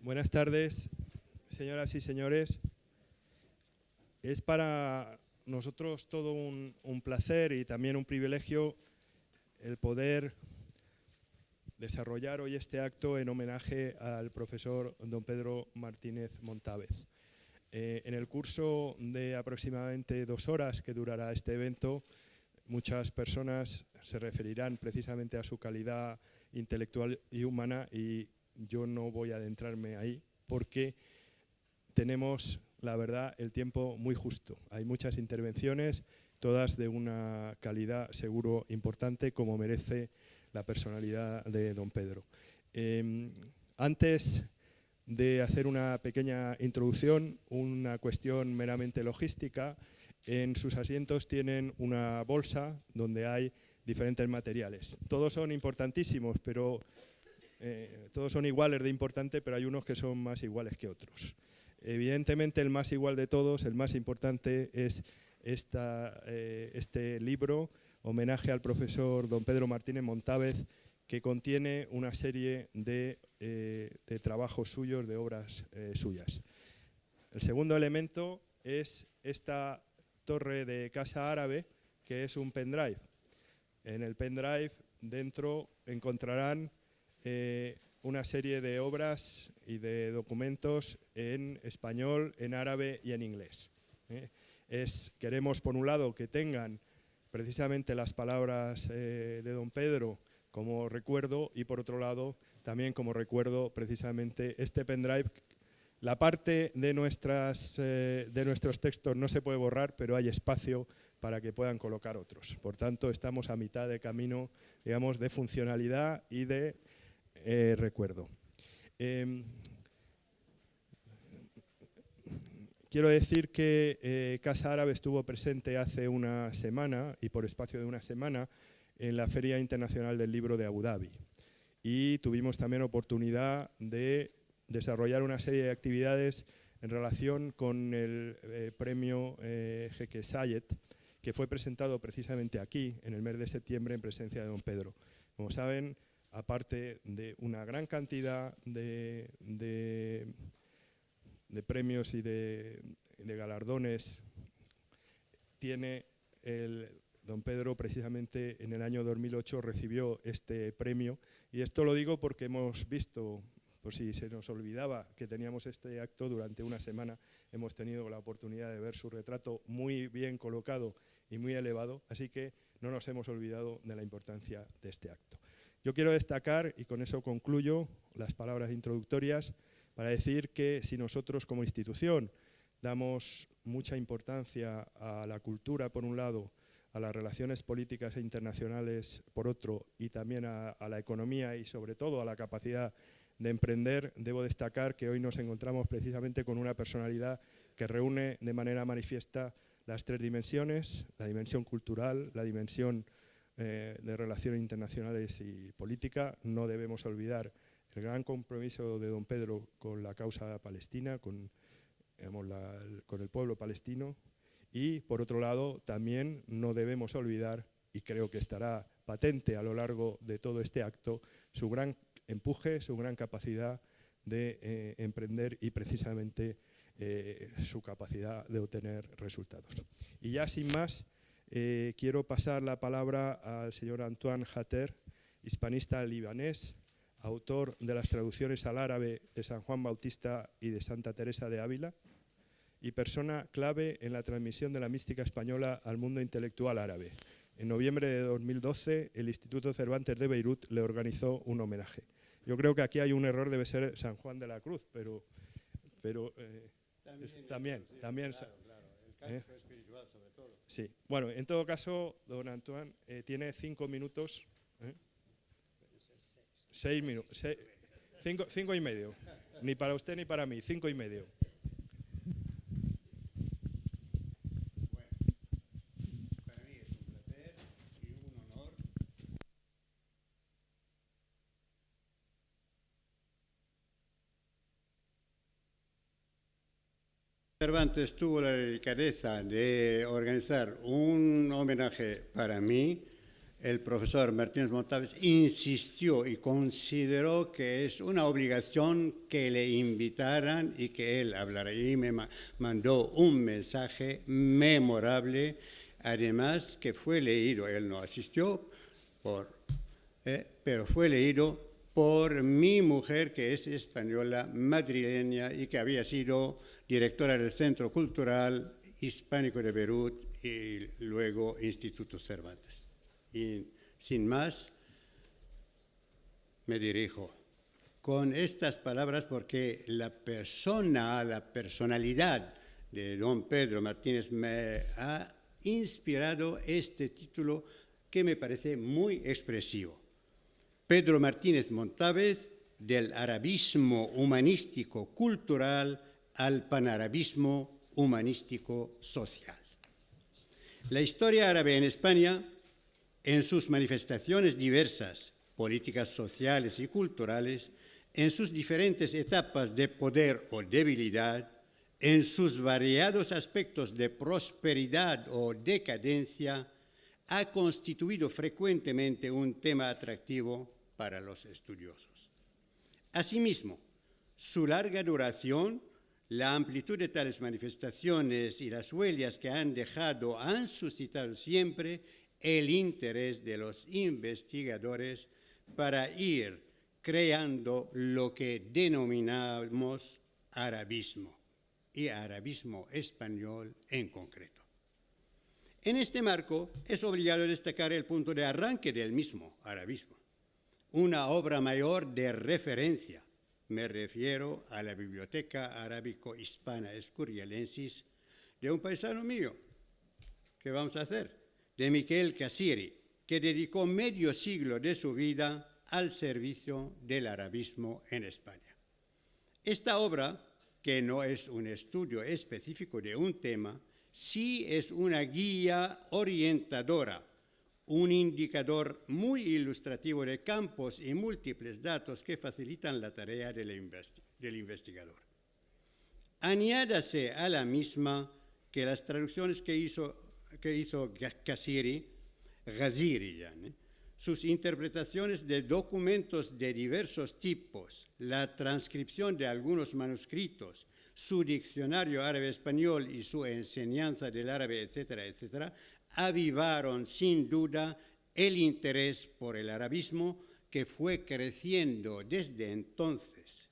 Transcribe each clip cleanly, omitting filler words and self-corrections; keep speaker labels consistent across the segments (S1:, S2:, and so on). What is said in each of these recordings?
S1: Buenas tardes, señoras y señores. Es para nosotros todo un placer y también un privilegio el poder desarrollar hoy este acto en homenaje al profesor don Pedro Martínez Montávez. En el curso de aproximadamente 2 horas que durará este evento, muchas personas se referirán precisamente a su calidad intelectual y humana, y yo no voy a adentrarme ahí porque tenemos, la verdad, el tiempo muy justo. Hay muchas intervenciones, todas de una calidad seguro importante, como merece la personalidad de don Pedro. Antes de hacer una pequeña introducción, una cuestión meramente logística. En sus asientos tienen una bolsa donde hay diferentes materiales. Todos son importantísimos, pero todos son iguales de importante, pero hay unos que son más iguales que otros. Evidentemente, el más igual de todos, el más importante, es este libro, Homenaje al profesor don Pedro Martínez Montávez, que contiene una serie de trabajos suyos, de obras suyas. El segundo elemento es esta torre de casa árabe, que es un pendrive. En el pendrive dentro encontrarán una serie de obras y de documentos en español, en árabe y en inglés. Queremos, por un lado, que tengan precisamente las palabras de don Pedro como recuerdo, y por otro lado también como recuerdo precisamente este pendrive. La parte de nuestros textos no se puede borrar, pero hay espacio para que puedan colocar otros. Por tanto, estamos a mitad de camino, digamos, de funcionalidad y de recuerdo. Quiero decir que Casa Árabe estuvo presente hace una semana, y por espacio de una semana, en la Feria Internacional del Libro de Abu Dhabi. Y tuvimos también oportunidad de desarrollar una serie de actividades en relación con el premio Jeque Zayed, que fue presentado precisamente aquí, en el mes de septiembre, en presencia de don Pedro. Como saben, aparte de una gran cantidad de premios y de galardones, tiene don Pedro, precisamente en el año 2008 recibió este premio, y esto lo digo porque hemos visto, por si se nos olvidaba que teníamos este acto, durante una semana hemos tenido la oportunidad de ver su retrato muy bien colocado y muy elevado, así que no nos hemos olvidado de la importancia de este acto. Yo quiero destacar, y con eso concluyo las palabras introductorias, para decir que si nosotros como institución damos mucha importancia a la cultura, por un lado, a las relaciones políticas e internacionales, por otro, y también a la economía y sobre todo a la capacidad de emprender, debo destacar que hoy nos encontramos precisamente con una personalidad que reúne de manera manifiesta las 3 dimensiones, la dimensión cultural, la dimensión de relaciones internacionales y política. No debemos olvidar el gran compromiso de don Pedro con la causa palestina, con el pueblo palestino. Y, por otro lado, también no debemos olvidar, y creo que estará patente a lo largo de todo este acto, su gran empuje, su gran capacidad de emprender y precisamente su capacidad de obtener resultados. Y ya sin más, quiero pasar la palabra al señor Antoine Hatter, hispanista libanés, autor de las traducciones al árabe de San Juan Bautista y de Santa Teresa de Ávila, y persona clave en la transmisión de la mística española al mundo intelectual árabe. En noviembre de 2012, el Instituto Cervantes de Beirut le organizó un homenaje. Yo creo que aquí hay un error, debe ser San Juan de la Cruz, pero también.
S2: Claro, el canto espiritual sobre todo.
S1: Sí, bueno, en todo caso, don Antoine tiene 5 minutos. 6 minutos. 5 y medio. Ni para usted ni para mí, 5 y medio.
S2: Cervantes tuvo la delicadeza de organizar un homenaje para mí. el profesor Martínez Montaves insistió y consideró que es una obligación que le invitaran y que él hablara. Y me mandó un mensaje memorable, además que fue leído, él no asistió, pero fue leído por mi mujer, que es española, madrileña, y que había sido directora del Centro Cultural Hispánico de Beirut y luego Instituto Cervantes. Y sin más, me dirijo con estas palabras porque la personalidad de don Pedro Martínez me ha inspirado este título que me parece muy expresivo. Pedro Martínez Montaves, del arabismo humanístico-cultural al panarabismo humanístico-social. La historia árabe en España, en sus manifestaciones diversas, políticas sociales y culturales, en sus diferentes etapas de poder o debilidad, en sus variados aspectos de prosperidad o decadencia, ha constituido frecuentemente un tema atractivo para los estudiosos. Asimismo, su larga duración, la amplitud de tales manifestaciones y las huellas que han dejado han suscitado siempre el interés de los investigadores para ir creando lo que denominamos arabismo, y arabismo español en concreto. En este marco es obligado destacar el punto de arranque del mismo arabismo, una obra mayor de referencia. Me refiero a la Biblioteca Arábico-Hispana Escurialensis de un paisano mío. ¿Qué vamos a hacer? De Miquel Casiri, que dedicó medio siglo de su vida al servicio del arabismo en España. Esta obra, que no es un estudio específico de un tema, sí es una guía orientadora, un indicador muy ilustrativo de campos y múltiples datos que facilitan la tarea del investigador. Añádase a la misma que las traducciones que hizo Ghaziri, sus interpretaciones de documentos de diversos tipos, la transcripción de algunos manuscritos, su diccionario árabe-español y su enseñanza del árabe, etcétera, etcétera, avivaron sin duda el interés por el arabismo que fue creciendo desde entonces.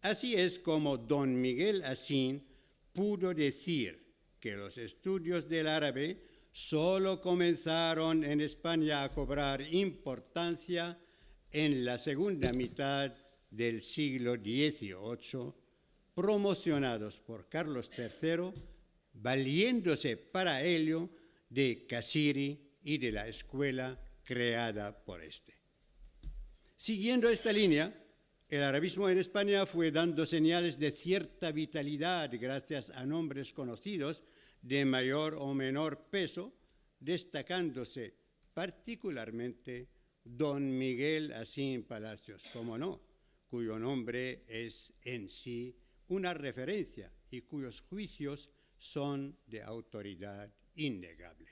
S2: Así es como don Miguel Asín pudo decir que los estudios del árabe solo comenzaron en España a cobrar importancia en la segunda mitad del siglo XVIII, promocionados por Carlos III, valiéndose para ello de Casiri y de la escuela creada por este. Siguiendo esta línea, el arabismo en España fue dando señales de cierta vitalidad gracias a nombres conocidos de mayor o menor peso, destacándose particularmente don Miguel Asín Palacios, como no, cuyo nombre es en sí una referencia y cuyos juicios son de autoridad innegable.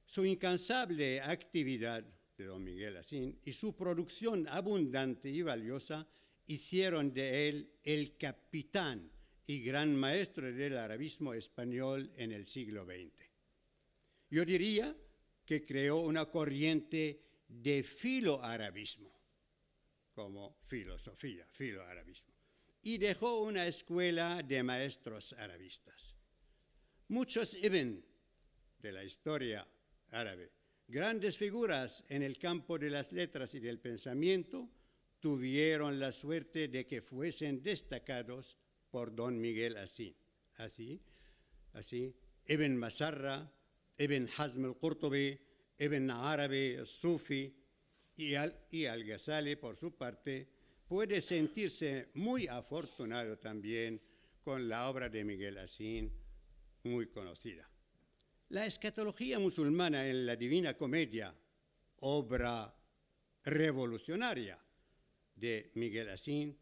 S2: Su incansable actividad de don Miguel Asín y su producción abundante y valiosa hicieron de él el capitán y gran maestro del arabismo español en el siglo XX. Yo diría que creó una corriente de filoarabismo, como filosofía, filoarabismo, y dejó una escuela de maestros arabistas. Muchos ibn de la historia árabe, grandes figuras en el campo de las letras y del pensamiento, tuvieron la suerte de que fuesen destacados por don Miguel Asín. Así, Ibn Masarra, Ibn Hazm al-Qurtubi, Ibn Arabi al-Sufi y al-Ghazali, por su parte, puede sentirse muy afortunado también con la obra de Miguel Asín, muy conocida. La escatología musulmana en la Divina Comedia, obra revolucionaria de Miguel Asín,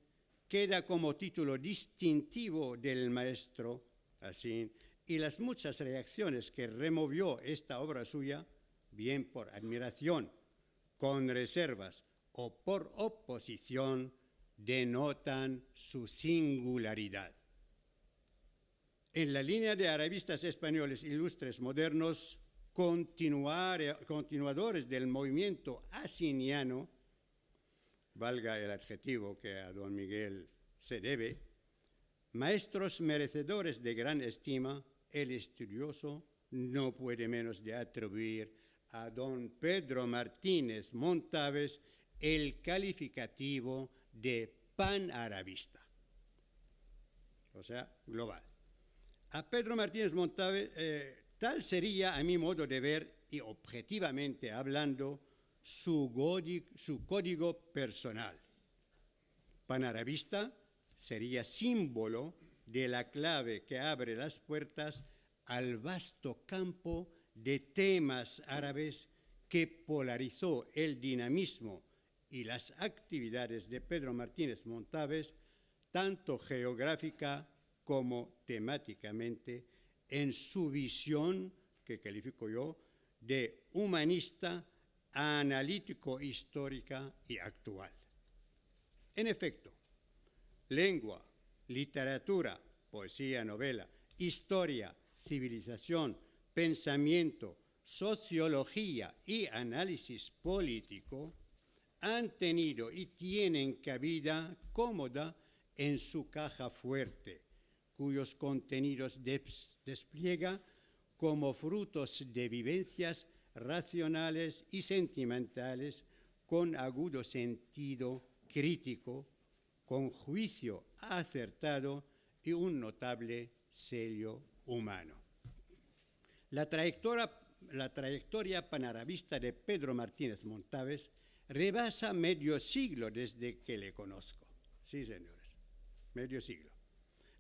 S2: queda como título distintivo del maestro Asín, y las muchas reacciones que removió esta obra suya bien por admiración, con reservas o por oposición, denotan su singularidad. En la línea de arabistas españoles ilustres modernos, continuadores del movimiento asiniano, valga el adjetivo que a don Miguel se debe, maestros merecedores de gran estima, el estudioso no puede menos de atribuir a don Pedro Martínez Montaves el calificativo de panarabista, o sea, global. A Pedro Martínez Montaves, tal sería, a mi modo de ver y objetivamente hablando, su código personal. Panarabista sería símbolo de la clave que abre las puertas al vasto campo de temas árabes que polarizó el dinamismo y las actividades de Pedro Martínez Montaves, tanto geográfica como temáticamente, en su visión, que califico yo, de humanista, analítico-histórica y actual. En efecto, lengua, literatura, poesía, novela, historia, civilización, pensamiento, sociología y análisis político han tenido y tienen cabida cómoda en su caja fuerte, cuyos contenidos despliega como frutos de vivencias racionales y sentimentales con agudo sentido crítico, con juicio acertado y un notable sello humano. La trayectoria panarabista de Pedro Martínez Montaves rebasa medio siglo desde que le conozco. Sí, señores, medio siglo.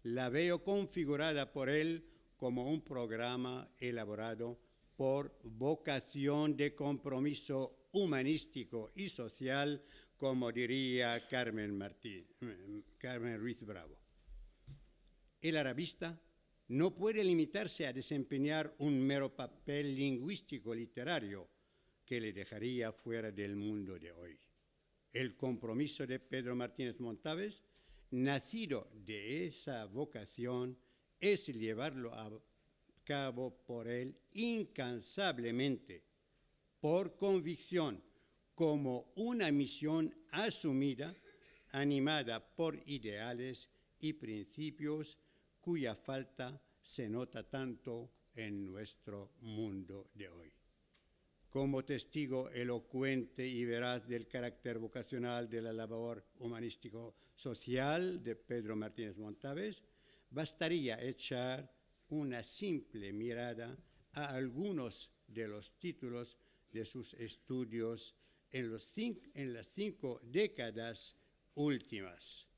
S2: La veo configurada por él como un programa elaborado por vocación de compromiso humanístico y social, como diría Carmen Ruiz Bravo. El arabista no puede limitarse a desempeñar un mero papel lingüístico literario que le dejaría fuera del mundo de hoy. El compromiso de Pedro Martínez Montaves, nacido de esa vocación, es llevarlo a cabo por él incansablemente, por convicción, como una misión asumida, animada por ideales y principios cuya falta se nota tanto en nuestro mundo de hoy. Como testigo elocuente y veraz del carácter vocacional de la labor humanístico-social de Pedro Martínez Montaves, bastaría echar una simple mirada a algunos de los títulos de sus estudios en las 5 décadas últimas,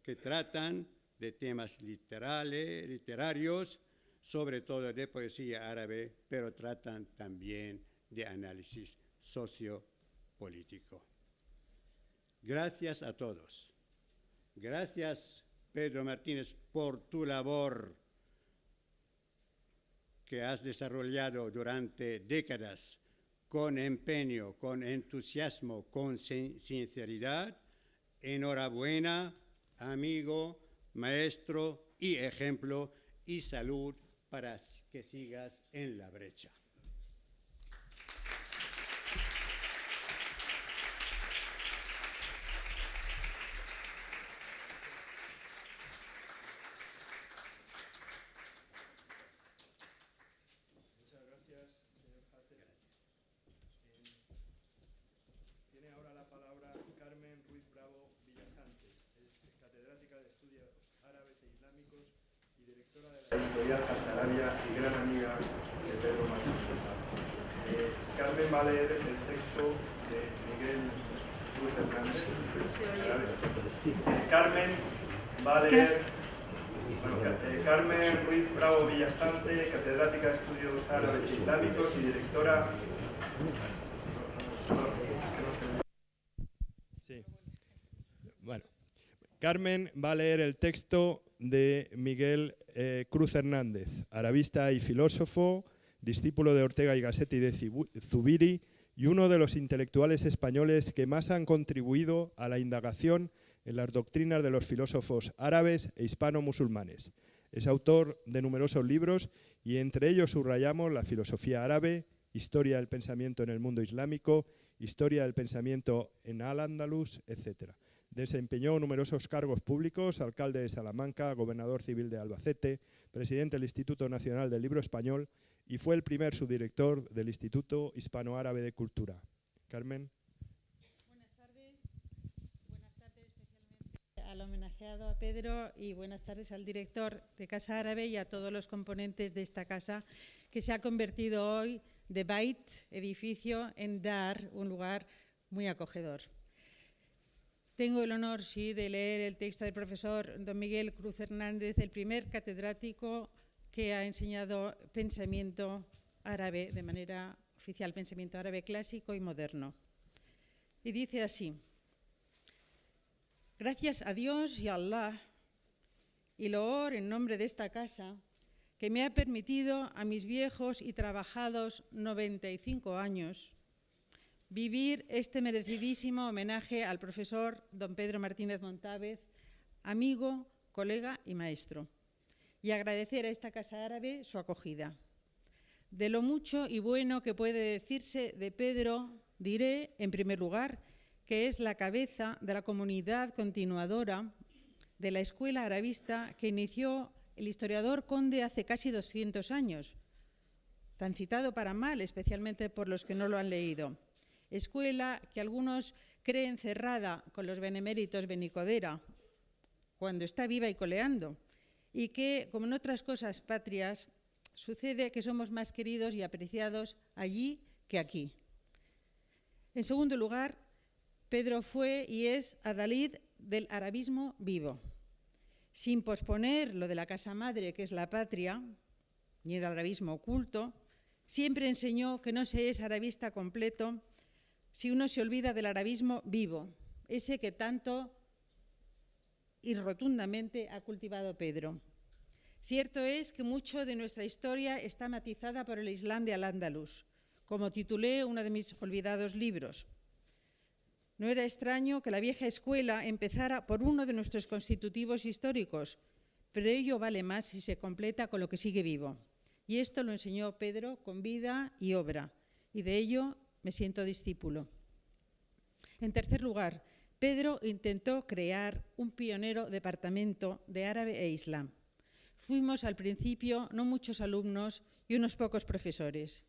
S2: que tratan de temas literarios, sobre todo de poesía árabe, pero tratan también de análisis sociopolítico. Gracias a todos. Gracias, Pedro Martínez, por tu labor que has desarrollado durante décadas con empeño, con entusiasmo, con sinceridad. Enhorabuena, amigo, maestro y ejemplo, y salud para que sigas en la brecha.
S1: Muchas gracias, señor Hatter. Tiene ahora la palabra Carmen Ruiz Bravo Villasante, es catedrática de Estudios Árabes e Islámicos y directora de la editorial Arabia y gran amiga de Pedro Martínez Montaves. Carmen va a leer el texto de Miguel Cruz Hernández. Carmen va a leer... Carmen Ruiz Bravo Villasante, catedrática de Estudios Árabes e Islámicos y directora... Sí. Bueno, Carmen va a leer el texto de Miguel Cruz Hernández, arabista y filósofo, discípulo de Ortega y Gasset y de Zubiri, y uno de los intelectuales españoles que más han contribuido a la indagación en las doctrinas de los filósofos árabes e hispano-musulmanes. Es autor de numerosos libros y entre ellos subrayamos La filosofía árabe, Historia del pensamiento en el mundo islámico, Historia del pensamiento en Al-Ándalus, etc. Desempeñó numerosos cargos públicos: alcalde de Salamanca, gobernador civil de Albacete, presidente del Instituto Nacional del Libro Español y fue el primer subdirector del Instituto Hispano-Árabe de Cultura. Carmen.
S3: Buenas tardes especialmente al homenajeado, a Pedro, y buenas tardes al director de Casa Árabe y a todos los componentes de esta casa, que se ha convertido hoy de Bait, edificio, en Dar, un lugar muy acogedor. Tengo el honor, sí, de leer el texto del profesor don Miguel Cruz Hernández, el primer catedrático que ha enseñado pensamiento árabe de manera oficial, pensamiento árabe clásico y moderno. Y dice así: gracias a Dios y a Allah y loor en nombre de esta casa, que me ha permitido a mis viejos y trabajados 95 años vivir este merecidísimo homenaje al profesor don Pedro Martínez Montávez, amigo, colega y maestro, y agradecer a esta Casa Árabe su acogida. De lo mucho y bueno que puede decirse de Pedro, diré, en primer lugar, que es la cabeza de la comunidad continuadora de la escuela arabista que inició el historiador Conde hace casi 200 años, tan citado para mal, especialmente por los que no lo han leído. Escuela que algunos creen cerrada con los beneméritos Benicodera, cuando está viva y coleando, y que, como en otras cosas patrias, sucede que somos más queridos y apreciados allí que aquí. En segundo lugar, Pedro fue y es adalid del arabismo vivo, sin posponer lo de la casa madre, que es la patria, ni el arabismo oculto. Siempre enseñó que no se es arabista completo si uno se olvida del arabismo vivo, ese que tanto y rotundamente ha cultivado Pedro. Cierto es que mucho de nuestra historia está matizada por el Islam de Al-Ándalus, como titulé uno de mis olvidados libros. No era extraño que la vieja escuela empezara por uno de nuestros constitutivos históricos, pero ello vale más si se completa con lo que sigue vivo. Y esto lo enseñó Pedro con vida y obra, y de ello me siento discípulo. En tercer lugar, Pedro intentó crear un pionero departamento de árabe e islam. Fuimos al principio no muchos alumnos y unos pocos profesores,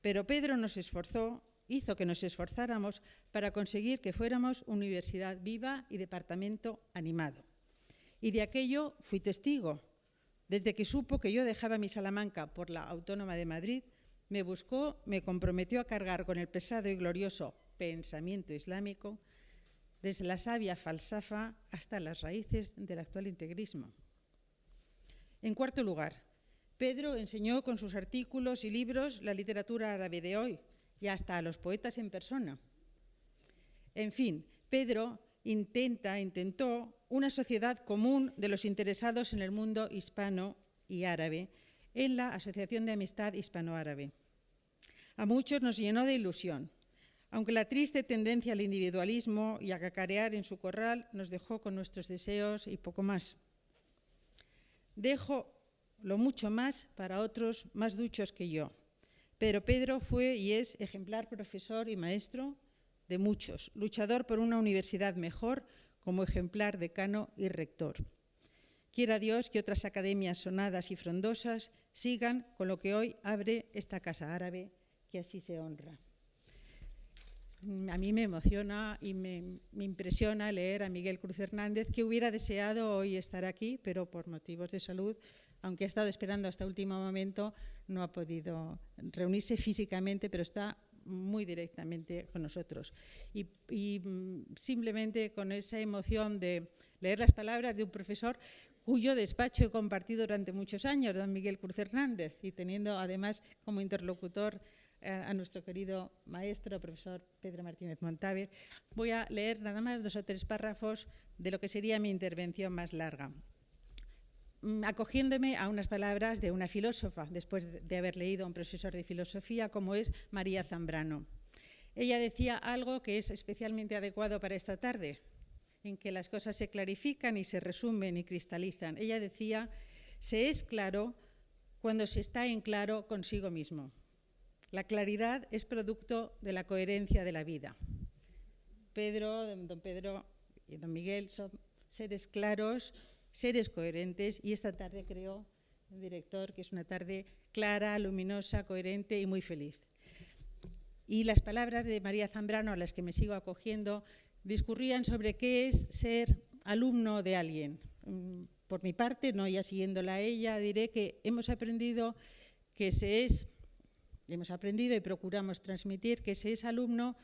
S3: pero Pedro nos esforzó, hizo que nos esforzáramos para conseguir que fuéramos universidad viva y departamento animado. Y de aquello fui testigo. Desde que supo que yo dejaba mi Salamanca por la Autónoma de Madrid, me buscó, me comprometió a cargar con el pesado y glorioso pensamiento islámico, desde la sabia falsafa hasta las raíces del actual integrismo. En cuarto lugar, Pedro enseñó con sus artículos y libros la literatura árabe de hoy y hasta a los poetas en persona. En fin, Pedro intentó una sociedad común de los interesados en el mundo hispano y árabe en la Asociación de Amistad Hispano-Árabe. A muchos nos llenó de ilusión, aunque la triste tendencia al individualismo y a cacarear en su corral nos dejó con nuestros deseos y poco más. Dejo lo mucho más para otros más duchos que yo, pero Pedro fue y es ejemplar profesor y maestro de muchos, luchador por una universidad mejor como ejemplar decano y rector. Quiera Dios que otras academias sonadas y frondosas sigan con lo que hoy abre esta Casa Árabe, que así se honra. A mí me emociona y me impresiona leer a Miguel Cruz Hernández, que hubiera deseado hoy estar aquí, pero por motivos de salud, aunque ha estado esperando hasta último momento, no ha podido reunirse físicamente, pero está muy directamente con nosotros. Y simplemente con esa emoción de leer las palabras de un profesor cuyo despacho he compartido durante muchos años, don Miguel Cruz Hernández, y teniendo además como interlocutor a nuestro querido maestro, profesor Pedro Martínez Montávez, voy a leer nada más 2 o 3 párrafos de lo que sería mi intervención más larga. acogiéndome a unas palabras de una filósofa, después de haber leído a un profesor de filosofía como es María Zambrano. Ella decía algo que es especialmente adecuado para esta tarde, en que las cosas se clarifican y se resumen y cristalizan. Ella decía, se es claro cuando se está en claro consigo mismo. La claridad es producto de la coherencia de la vida. Don Pedro y don Miguel son seres claros, seres coherentes, y esta tarde creo, el director, que es una tarde clara, luminosa, coherente y muy feliz. Y las palabras de María Zambrano, a las que me sigo acogiendo, discurrían sobre qué es ser alumno de alguien. Por mi parte, no ya siguiéndola a ella, diré que hemos aprendido y procuramos transmitir que se es alumno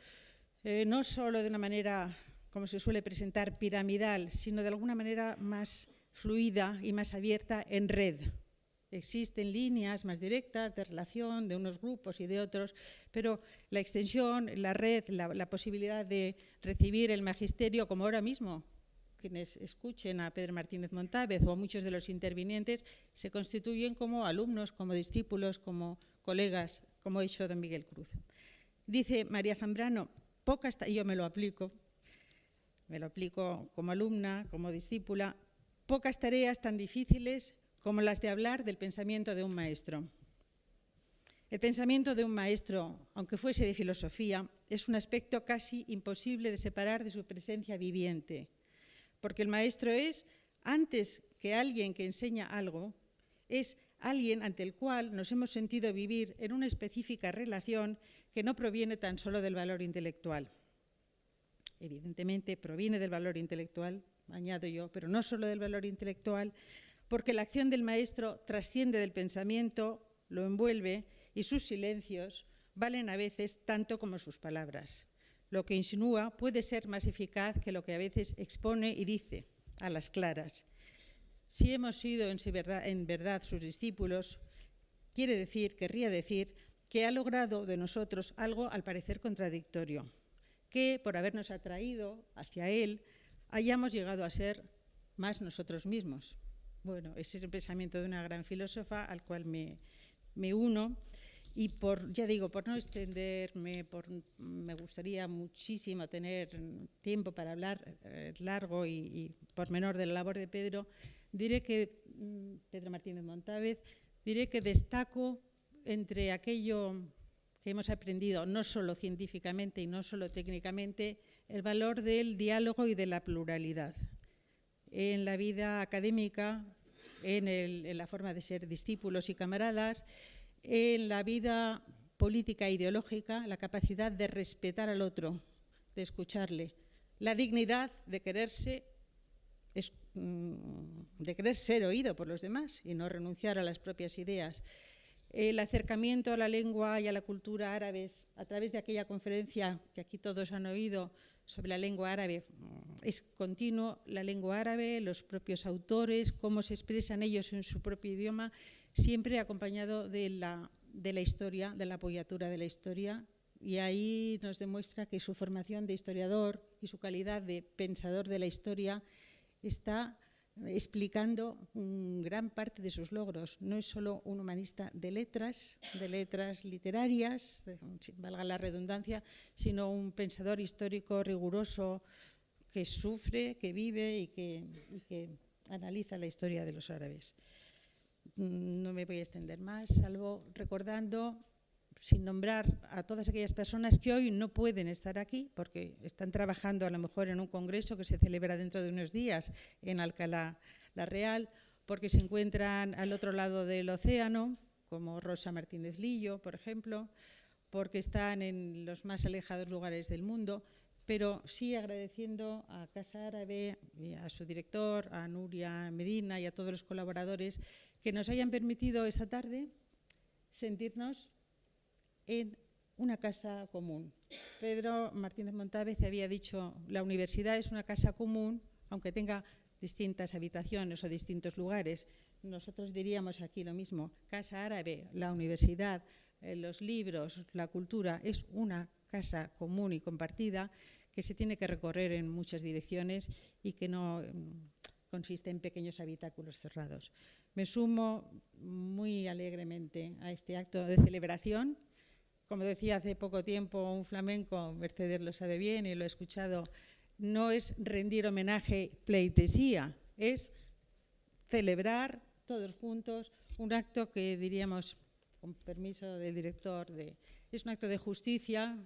S3: no solo de una manera, como se suele presentar, piramidal, sino de alguna manera más fluida y más abierta en red. Existen líneas más directas de relación de unos grupos y de otros, pero la extensión, la red, la posibilidad de recibir el magisterio, como ahora mismo, quienes escuchen a Pedro Martínez Montávez o a muchos de los intervinientes, se constituyen como alumnos, como discípulos, como colegas, como ha hecho don Miguel Cruz. Dice María Zambrano, y yo me lo aplico como alumna, como discípula, pocas tareas tan difíciles como las de hablar del pensamiento de un maestro. El pensamiento de un maestro, aunque fuese de filosofía, es un aspecto casi imposible de separar de su presencia viviente, porque el maestro es, antes que alguien que enseña algo, es alguien ante el cual nos hemos sentido vivir en una específica relación que no proviene tan solo del valor intelectual. Evidentemente proviene del valor intelectual, añado yo, pero no solo del valor intelectual, porque la acción del maestro trasciende del pensamiento, lo envuelve y sus silencios valen a veces tanto como sus palabras. Lo que insinúa puede ser más eficaz que lo que a veces expone y dice a las claras. Si hemos sido en verdad sus discípulos, querría decir que ha logrado de nosotros algo al parecer contradictorio, que por habernos atraído hacia él hayamos llegado a ser más nosotros mismos. Bueno, ese es el pensamiento de una gran filósofa al cual me uno, y por no extenderme, me gustaría muchísimo tener tiempo para hablar largo y pormenor de la labor de Pedro. Diré que Pedro Martínez Montávez, diré que destaco entre aquello que hemos aprendido, no solo científicamente y no solo técnicamente, el valor del diálogo y de la pluralidad. En la vida académica, en la forma de ser discípulos y camaradas, en la vida política e ideológica, la capacidad de respetar al otro, de escucharle, la dignidad de querer ser oído por los demás y no renunciar a las propias ideas. El acercamiento a la lengua y a la cultura árabes a través de aquella conferencia que aquí todos han oído sobre la lengua árabe es continuo. La lengua árabe, los propios autores, cómo se expresan ellos en su propio idioma, siempre acompañado de la historia, de la apoyatura de la historia, y ahí nos demuestra que su formación de historiador y su calidad de pensador de la historia está explicando gran parte de sus logros. No es solo un humanista de letras literarias, valga la redundancia, sino un pensador histórico riguroso que sufre, que vive y que analiza la historia de los árabes. No me voy a extender más, salvo recordando, sin nombrar a todas aquellas personas que hoy no pueden estar aquí porque están trabajando a lo mejor en un congreso que se celebra dentro de unos días en Alcalá la Real, porque se encuentran al otro lado del océano, como Rosa Martínez Lillo, por ejemplo, porque están en los más alejados lugares del mundo, pero sí agradeciendo a Casa Árabe, y a su director, a Nuria Medina y a todos los colaboradores que nos hayan permitido esta tarde sentirnos en una casa común. Pedro Martínez Montávez había dicho, la universidad es una casa común, aunque tenga distintas habitaciones o distintos lugares. Nosotros diríamos aquí lo mismo, Casa Árabe, la universidad, los libros, la cultura, es una casa común y compartida que se tiene que recorrer en muchas direcciones y que no, consiste en pequeños habitáculos cerrados. Me sumo muy alegremente a este acto de celebración. Como decía hace poco tiempo un flamenco, Mercedes lo sabe bien y lo he escuchado, no es rendir homenaje, pleitesía, es celebrar todos juntos un acto que diríamos, con permiso del director, es un acto de justicia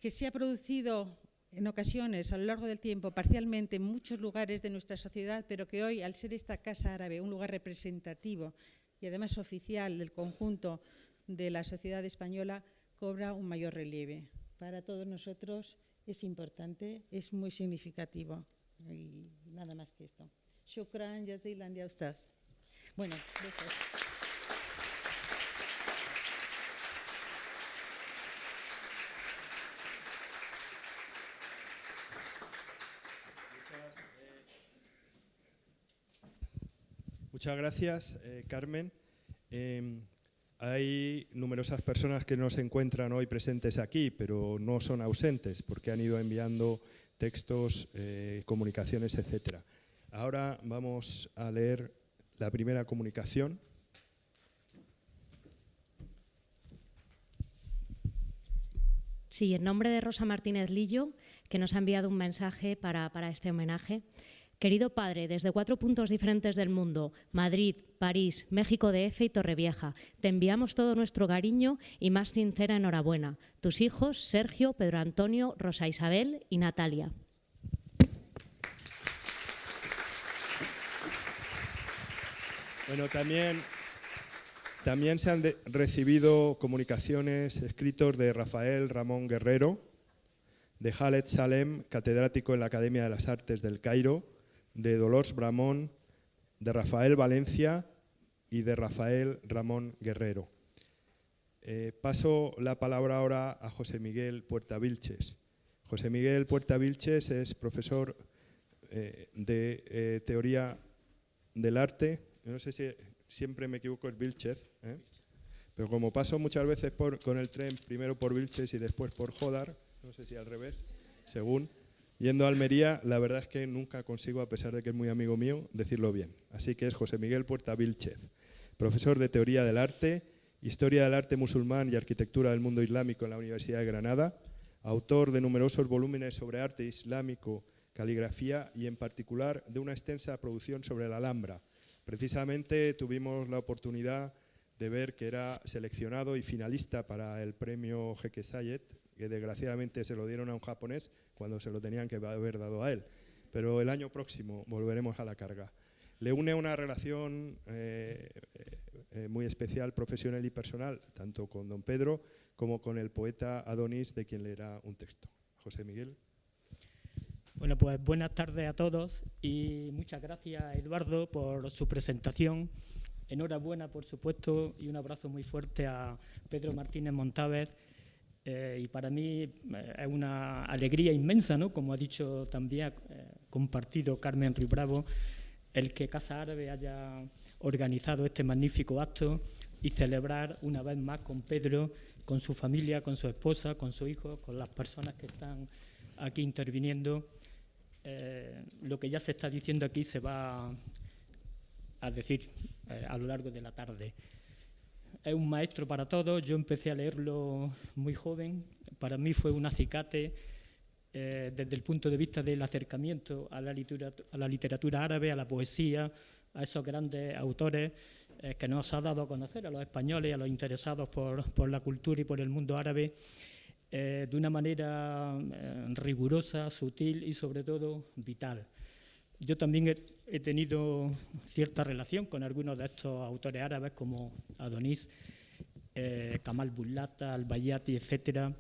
S3: que se ha producido en ocasiones a lo largo del tiempo, parcialmente en muchos lugares de nuestra sociedad, pero que hoy, al ser esta Casa Árabe un lugar representativo y además oficial del conjunto de la sociedad española, cobra un mayor relieve. Para todos nosotros es importante, es muy significativo y nada más que esto. Shukran, jazilan ya ustad. Bueno, besos.
S1: Muchas gracias, Carmen. Hay numerosas personas que no se encuentran hoy presentes aquí, pero no son ausentes porque han ido enviando textos, comunicaciones, etc. Ahora vamos a leer la primera comunicación.
S4: Sí, en nombre de Rosa Martínez Lillo, que nos ha enviado un mensaje para este homenaje. Querido padre, desde 4 puntos diferentes del mundo, Madrid, París, México DF y Torrevieja, te enviamos todo nuestro cariño y más sincera enhorabuena. Tus hijos, Sergio, Pedro Antonio, Rosa Isabel y Natalia.
S1: Bueno, también se han recibido comunicaciones, escritos de Rafael Ramón Guerrero, de Khaled Salem, catedrático en la Academia de las Artes del Cairo, de Dolors Bramón, de Rafael Valencia y de Rafael Ramón Guerrero. Paso la palabra ahora a José Miguel Puerta Vilches. José Miguel Puerta Vilches es profesor de Teoría del Arte. Yo no sé si siempre me equivoco, es Vilches, pero como paso muchas veces con el tren, primero por Vilches y después por Jodar, no sé si al revés, según, yendo a Almería, la verdad es que nunca consigo, a pesar de que es muy amigo mío, decirlo bien. Así que es José Miguel Puerta Vilches, profesor de Teoría del Arte, Historia del Arte Musulmán y Arquitectura del Mundo Islámico en la Universidad de Granada, autor de numerosos volúmenes sobre arte islámico, caligrafía y en particular de una extensa producción sobre la Alhambra. Precisamente tuvimos la oportunidad de ver que era seleccionado y finalista para el premio Jeque Sayed, que desgraciadamente se lo dieron a un japonés cuando se lo tenían que haber dado a él. Pero el año próximo volveremos a la carga. Le une una relación muy especial, profesional y personal, tanto con don Pedro como con el poeta Adonis, de quien leerá un texto. José Miguel.
S5: Bueno, pues buenas tardes a todos y muchas gracias, Eduardo, por su presentación. Enhorabuena, por supuesto, y un abrazo muy fuerte a Pedro Martínez Montávez. Y para mí es una alegría inmensa, ¿no? Como ha dicho también, compartido Carmen Ruiz Bravo, el que Casa Árabe haya organizado este magnífico acto y celebrar una vez más con Pedro, con su familia, con su esposa, con su hijo, con las personas que están aquí interviniendo. Lo que ya se está diciendo aquí se va a decir a lo largo de la tarde. Es un maestro para todos. Yo empecé a leerlo muy joven. Para mí fue un acicate desde el punto de vista del acercamiento a la literatura árabe, a la poesía, a esos grandes autores que nos ha dado a conocer a los españoles, a los interesados por la cultura y por el mundo árabe, de una manera rigurosa, sutil y sobre todo vital. Yo también he tenido cierta relación con algunos de estos autores árabes como Adonis, Kamal Bullata, Al-Bayati, etcétera,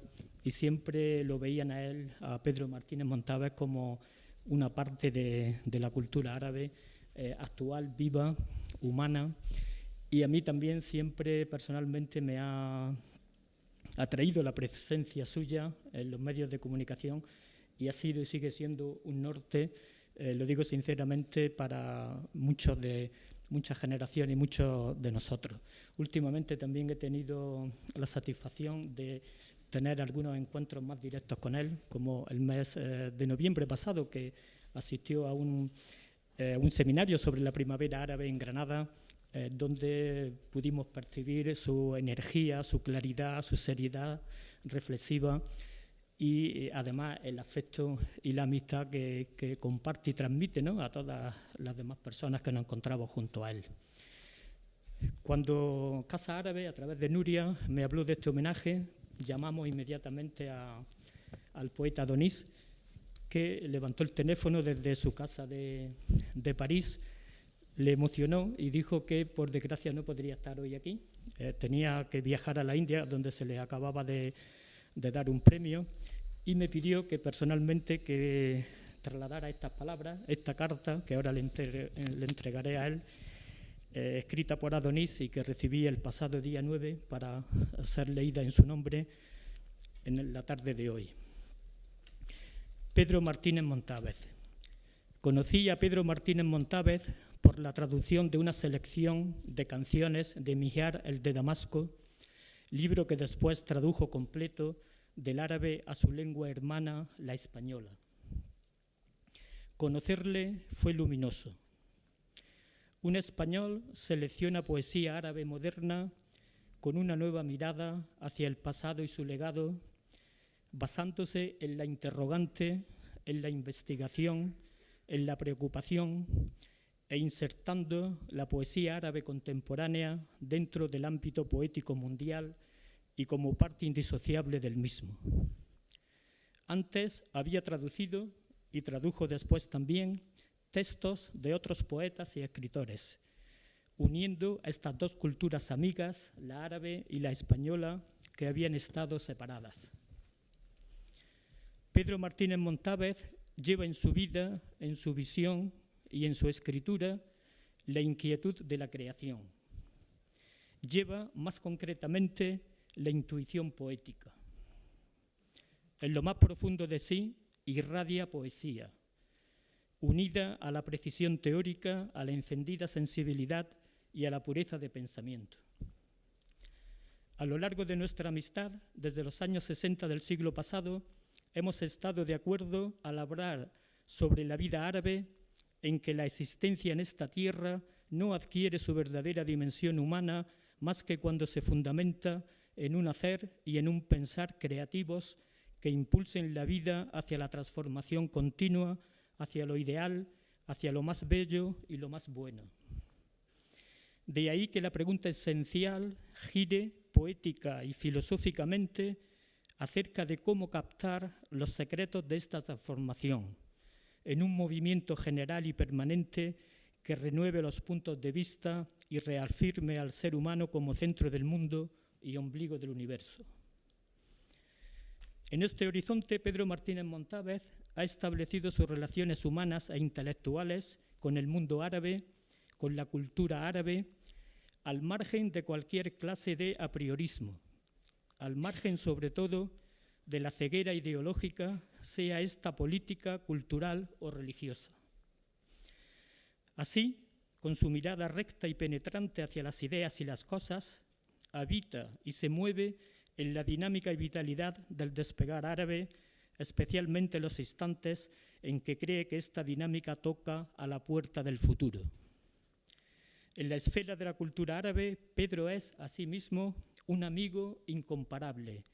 S5: y siempre lo veían a él, a Pedro Martínez Montávez, como una parte de la cultura árabe actual, viva, humana, y a mí también siempre personalmente me ha atraído la presencia suya en los medios de comunicación y ha sido y sigue siendo un norte, lo digo sinceramente, para muchas generaciones y muchos de nosotros. Últimamente también he tenido la satisfacción de tener algunos encuentros más directos con él, como el mes de noviembre pasado, que asistió a un seminario sobre la primavera árabe en Granada, donde pudimos percibir su energía, su claridad, su seriedad reflexiva y además el afecto y la amistad que comparte y transmite, ¿no?, a todas las demás personas que nos encontramos junto a él. Cuando Casa Árabe, a través de Nuria, me habló de este homenaje, llamamos inmediatamente al poeta Adonis, que levantó el teléfono desde su casa de París, le emocionó y dijo que por desgracia no podría estar hoy aquí, tenía que viajar a la India, donde se le acababa de dar un premio, y me pidió que personalmente que trasladara estas palabras, esta carta que ahora le entregaré a él, escrita por Adonis y que recibí el pasado día 9 para ser leída en su nombre en la tarde de hoy. Pedro Martínez Montávez. Conocí a Pedro Martínez Montávez por la traducción de una selección de canciones de Mihyar el de Damasco, libro que después tradujo completo del árabe a su lengua hermana, la española. Conocerle fue luminoso. Un español selecciona poesía árabe moderna con una nueva mirada hacia el pasado y su legado, basándose en la interrogante, en la investigación, en la preocupación e insertando la poesía árabe contemporánea dentro del ámbito poético mundial y como parte indisociable del mismo. Antes había traducido y tradujo después también textos de otros poetas y escritores, uniendo a estas dos culturas amigas, la árabe y la española, que habían estado separadas. Pedro Martínez Montávez lleva en su vida, en su visión y en su escritura la inquietud de la creación. Lleva, más concretamente, la intuición poética. En lo más profundo de sí irradia poesía, unida a la precisión teórica, a la encendida sensibilidad y a la pureza de pensamiento. A lo largo de nuestra amistad, desde los años 60 del siglo pasado, hemos estado de acuerdo al hablar sobre la vida árabe, en que la existencia en esta tierra no adquiere su verdadera dimensión humana más que cuando se fundamenta en un hacer y en un pensar creativos que impulsen la vida hacia la transformación continua, hacia lo ideal, hacia lo más bello y lo más bueno. De ahí que la pregunta esencial gire poética y filosóficamente acerca de cómo captar los secretos de esta transformación en un movimiento general y permanente que renueve los puntos de vista y reafirme al ser humano como centro del mundo y ombligo del universo. En este horizonte, Pedro Martínez Montávez ha establecido sus relaciones humanas e intelectuales con el mundo árabe, con la cultura árabe, al margen de cualquier clase de apriorismo, al margen sobre todo de la ceguera ideológica, sea esta política, cultural o religiosa. Así, con su mirada recta y penetrante hacia las ideas y las cosas, habita y se mueve en la dinámica y vitalidad del despegar árabe, especialmente en los instantes en que cree que esta dinámica toca a la puerta del futuro. En la esfera de la cultura árabe, Pedro es, asimismo, un amigo incomparable,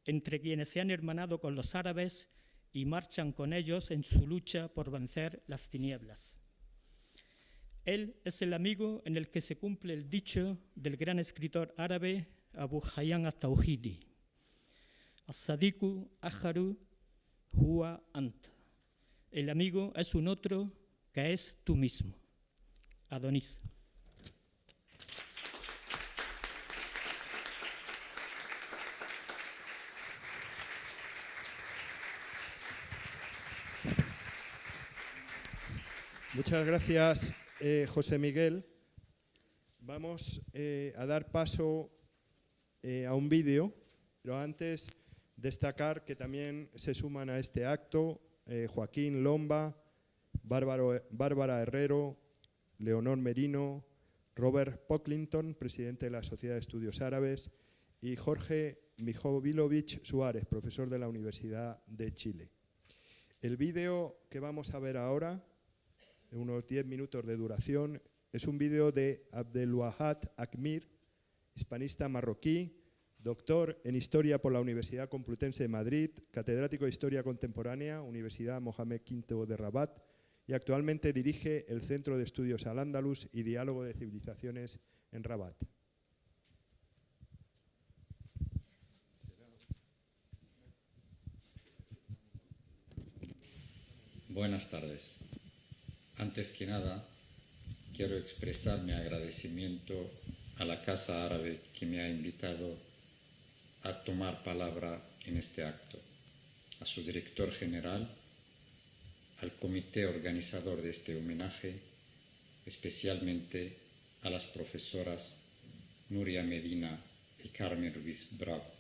S5: entre quienes se han hermanado con los árabes y marchan con ellos en su lucha por vencer las tinieblas. Él es el amigo en el que se cumple el dicho del gran escritor árabe Abu Hayyan at-Tawhidi: As-sadiku ajaru huwa anta. El amigo es un otro que es tú mismo. Adonis.
S1: Muchas gracias, José Miguel. Vamos a dar paso a un vídeo, pero antes destacar que también se suman a este acto Joaquín Lomba, Bárbara Herrero, Leonor Merino, Robert Pocklington, presidente de la Sociedad de Estudios Árabes, y Jorge Mijovilovich Suárez, profesor de la Universidad de Chile. El vídeo que vamos a ver ahora unos 10 minutos de duración. Es un vídeo de Abdelwahab Akmir, hispanista marroquí, doctor en Historia por la Universidad Complutense de Madrid, catedrático de Historia Contemporánea, Universidad Mohamed V de Rabat, y actualmente dirige el Centro de Estudios Al-Ándalus y Diálogo de Civilizaciones en Rabat.
S6: Buenas tardes. Antes que nada, quiero expresar mi agradecimiento a la Casa Árabe que me ha invitado a tomar palabra en este acto, a su director general, al comité organizador de este homenaje, especialmente a las profesoras Nuria Medina y Carmen Ruiz Bravo.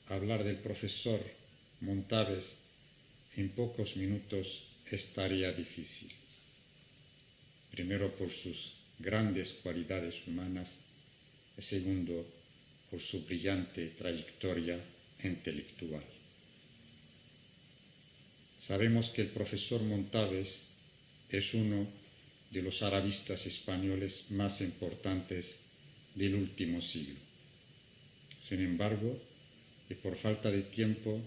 S6: Hablar del profesor Montaves en pocos minutos es tarea difícil. Primero por sus grandes cualidades humanas y segundo por su brillante trayectoria intelectual. Sabemos que el profesor Montaves es uno de los arabistas españoles más importantes del último siglo. Sin embargo, y por falta de tiempo,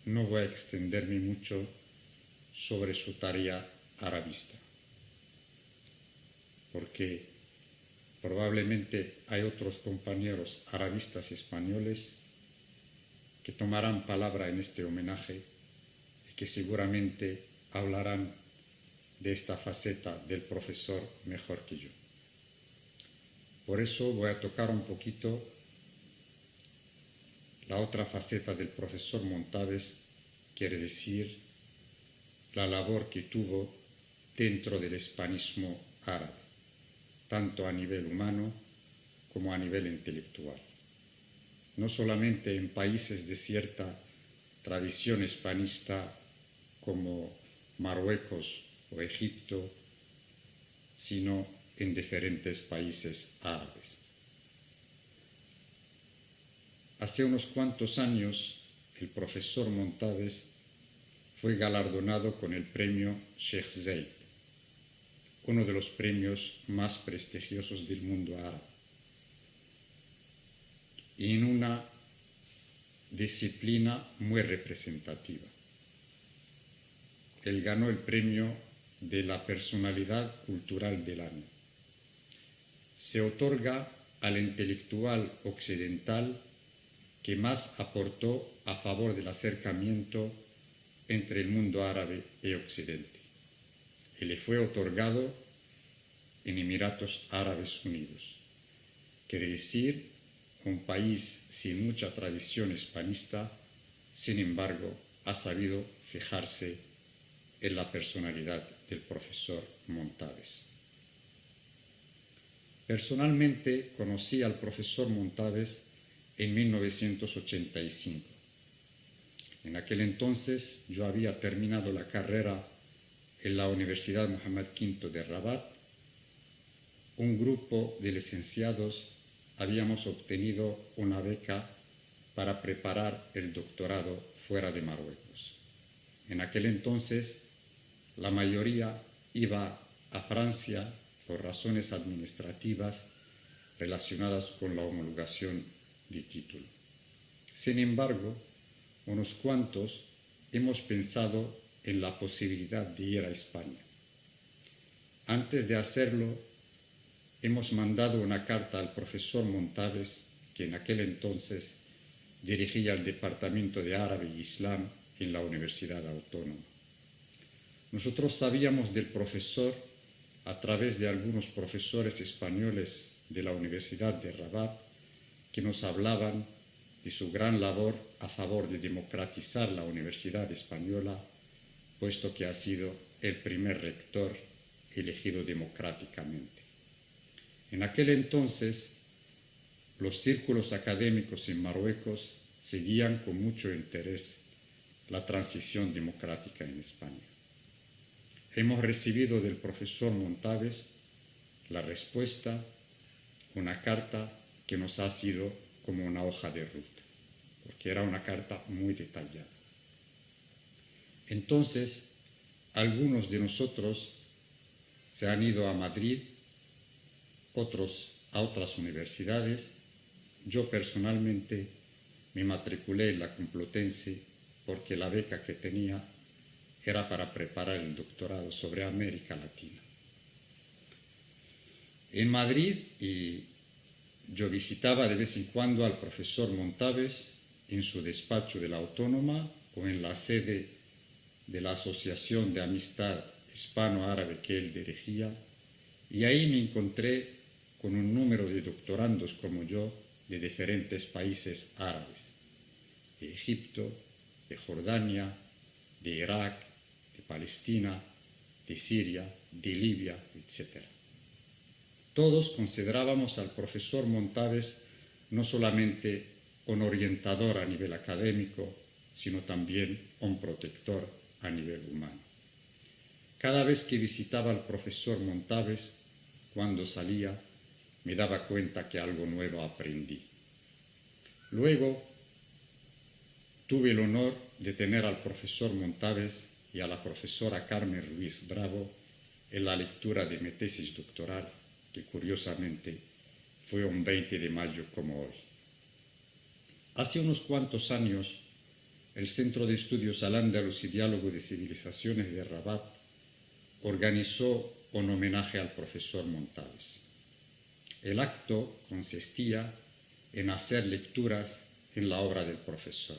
S6: no voy a extenderme mucho sobre su tarea arabista, porque probablemente hay otros compañeros arabistas españoles que tomarán palabra en este homenaje y que seguramente hablarán de esta faceta del profesor mejor que yo. Por eso voy a tocar un poquito la otra faceta del profesor Montaves, quiere decir la labor que tuvo dentro del hispanismo árabe, tanto a nivel humano como a nivel intelectual. No solamente en países de cierta tradición hispanista como Marruecos o Egipto, sino en diferentes países árabes. Hace unos cuantos años, el profesor Montaves fue galardonado con el premio Sheikh Zayed, uno de los premios más prestigiosos del mundo árabe, y en una disciplina muy representativa. Él ganó el premio de la personalidad cultural del año. Se otorga al intelectual occidental que más aportó a favor del acercamiento entre el mundo árabe y Occidente. Y le fue otorgado en Emiratos Árabes Unidos. Quiere decir, un país sin mucha tradición hispanista, sin embargo, ha sabido fijarse en la personalidad del profesor Montaves. Personalmente conocí al profesor Montaves en 1985. En aquel entonces yo había terminado la carrera en la Universidad Mohamed V de Rabat. Un grupo de licenciados habíamos obtenido una beca para preparar el doctorado fuera de Marruecos. En aquel entonces la mayoría iba a Francia por razones administrativas relacionadas con la homologación de título. Sin embargo, unos cuantos hemos pensado en la posibilidad de ir a España. Antes de hacerlo, hemos mandado una carta al profesor Montaves, que en aquel entonces dirigía el Departamento de Árabe y Islam en la Universidad Autónoma. Nosotros sabíamos del profesor a través de algunos profesores españoles de la Universidad de Rabat que nos hablaban de su gran labor a favor de democratizar la Universidad Española, puesto que ha sido el primer rector elegido democráticamente. En aquel entonces, los círculos académicos en Marruecos seguían con mucho interés la transición democrática en España. Hemos recibido del profesor Montaves la respuesta, una carta que nos ha sido como una hoja de ruta, porque era una carta muy detallada. Entonces, algunos de nosotros se han ido a Madrid, otros a otras universidades. Yo personalmente me matriculé en la Complutense porque la beca que tenía era para preparar el doctorado sobre América Latina. En Madrid yo visitaba de vez en cuando al profesor Montaves en su despacho de la Autónoma o en la sede de la Asociación de Amistad Hispano-Árabe que él dirigía, y ahí me encontré con un número de doctorandos como yo de diferentes países árabes, de Egipto, de Jordania, de Irak, de Palestina, de Siria, de Libia, etc. Todos considerábamos al profesor Montaves no solamente un orientador a nivel académico, sino también un protector a nivel humano. Cada vez que visitaba al profesor Montaves, cuando salía, me daba cuenta que algo nuevo aprendí. Luego, tuve el honor de tener al profesor Montaves y a la profesora Carmen Ruiz Bravo en la lectura de mi tesis doctoral, que curiosamente fue un 20 de mayo como hoy. Hace unos cuantos años, el Centro de Estudios Al-Ándalus y Diálogo de Civilizaciones de Rabat organizó un homenaje al profesor Montaves. El acto consistía en hacer lecturas en la obra del profesor.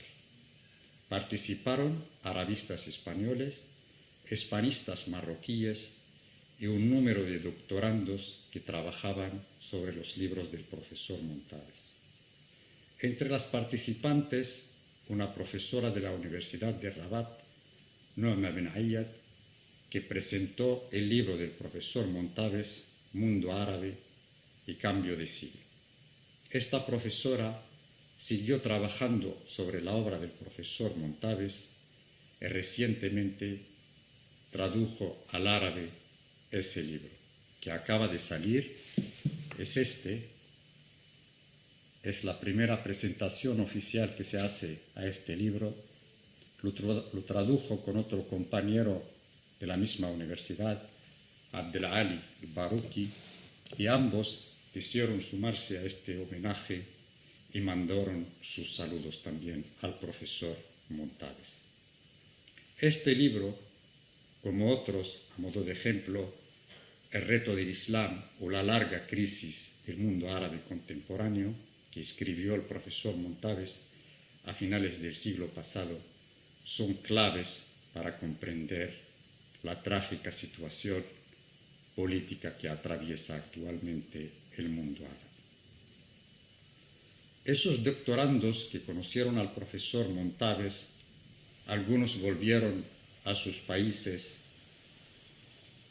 S6: Participaron arabistas españoles, hispanistas marroquíes y un número de doctorandos que trabajaban sobre los libros del profesor Montaves. Entre las participantes, una profesora de la Universidad de Rabat, Noema Ben Ayad, que presentó el libro del profesor Montaves, Mundo Árabe y Cambio de Siglo. Esta profesora siguió trabajando sobre la obra del profesor Montaves y recientemente tradujo al árabe ese libro, que acaba de salir. Es la primera presentación oficial que se hace a este libro. Lo tradujo con otro compañero de la misma universidad, Abdelali Barouki, y ambos quisieron sumarse a este homenaje y mandaron sus saludos también al profesor Montaves. Este libro, como otros, a modo de ejemplo, El reto del Islam o La larga crisis del mundo árabe contemporáneo, que escribió el profesor Montaves a finales del siglo pasado, son claves para comprender la trágica situación política que atraviesa actualmente el mundo árabe. Esos doctorandos que conocieron al profesor Montaves, algunos volvieron a sus países,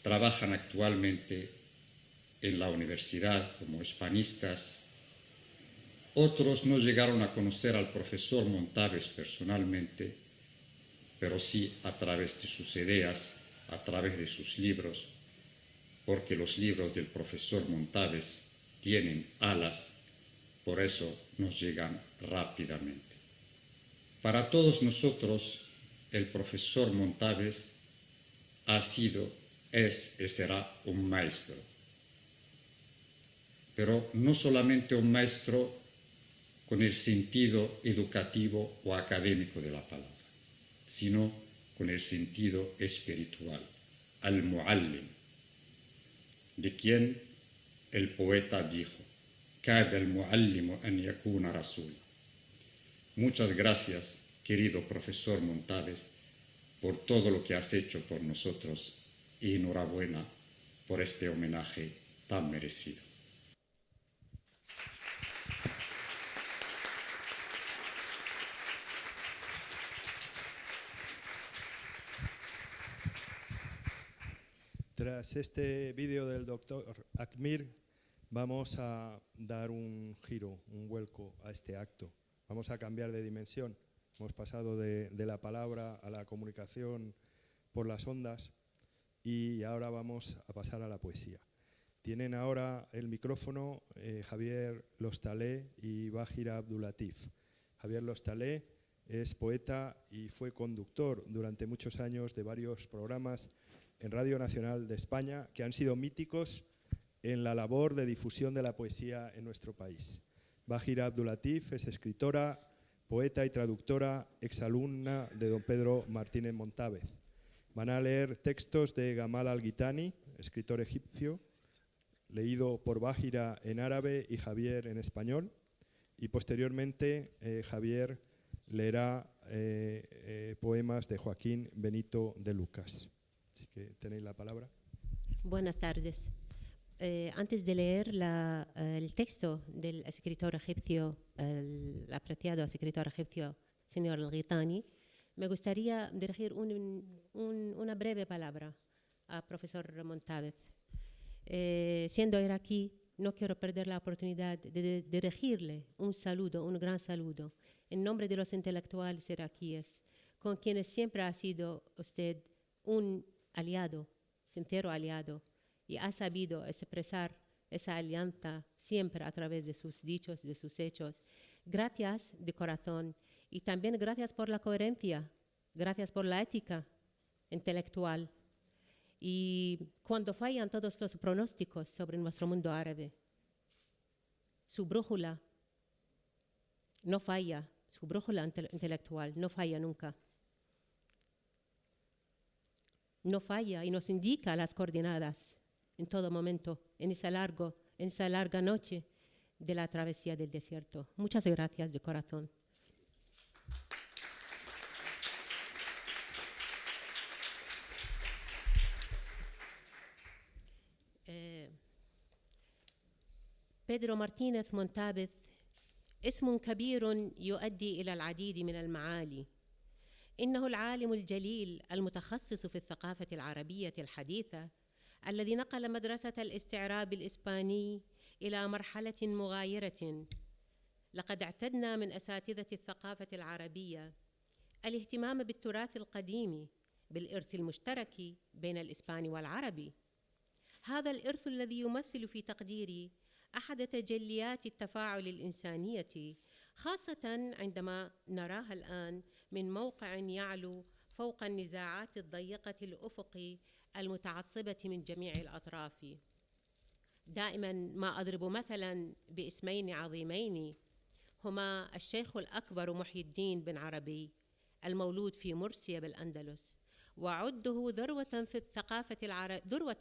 S6: trabajan actualmente en la universidad como hispanistas. Otros no llegaron a conocer al profesor Montaves personalmente, pero sí a través de sus ideas, a través de sus libros, porque los libros del profesor Montaves tienen alas, por eso nos llegan rápidamente. Para todos nosotros, el profesor Montaves ha sido, es y será un maestro. Pero no solamente un maestro con el sentido educativo o académico de la palabra, sino con el sentido espiritual, al-muallim, de quien el poeta dijo: «Kada al-muallimu an yakuna rasul». Muchas gracias, querido profesor Montaves, por todo lo que has hecho por nosotros y enhorabuena por este homenaje tan merecido.
S1: Tras este vídeo del doctor Akmir, vamos a dar un giro, un vuelco a este acto. Vamos a cambiar de dimensión. Hemos pasado de la palabra a la comunicación por las ondas y ahora vamos a pasar a la poesía. Tienen ahora el micrófono Javier Lostalé y Bajira Abdulatif. Javier Lostalé es poeta y fue conductor durante muchos años de varios programas en Radio Nacional de España, que han sido míticos en la labor de difusión de la poesía en nuestro país. Bahira Abdulatif es escritora, poeta y traductora, exalumna de don Pedro Martínez Montávez. Van a leer textos de Gamal al-Gitani, escritor egipcio, leído por Bahira en árabe y Javier en español, y posteriormente Javier leerá poemas de Joaquín Benito de Lucas. Así que tenéis la palabra.
S7: Buenas tardes. Antes de leer el texto del escritor egipcio, el apreciado escritor egipcio, señor al-Gitani, me gustaría dirigir una breve palabra al profesor Montávez. Siendo iraquí, no quiero perder la oportunidad de dirigirle un saludo, un gran saludo, en nombre de los intelectuales iraquíes, con quienes siempre ha sido usted un aliado, sincero aliado, y ha sabido expresar esa alianza siempre a través de sus dichos, de sus hechos. Gracias de corazón, y también gracias por la coherencia, gracias por la ética intelectual. Y cuando fallan todos los pronósticos sobre nuestro mundo árabe, su brújula no falla, su brújula intelectual no falla nunca. No falla y nos indica las coordenadas en todo momento, en esa larga noche de la travesía del desierto. Muchas gracias de corazón. بيدرو مارتينيز مونتافيز اسم كبير يؤدي إلى العديد من المعالي. إنه العالم الجليل المتخصص في الثقافة العربية الحديثة الذي نقل مدرسة الاستعراب الإسباني إلى مرحلة مغايرة. لقد اعتدنا من أساتذة الثقافة العربية الاهتمام بالتراث القديم، بالإرث المشترك بين الإسباني والعربي. هذا الإرث الذي يمثل في تقديري أحد تجليات التفاعل الإنسانية، خاصة عندما نراها الآن من موقع يعلو فوق النزاعات الضيقة الأفق المتعصبة من جميع الأطراف. دائما ما أضرب مثلا باسمين عظيمين هما الشيخ الأكبر محي الدين بن عربي المولود في مرسيا بالأندلس، وعده ذروة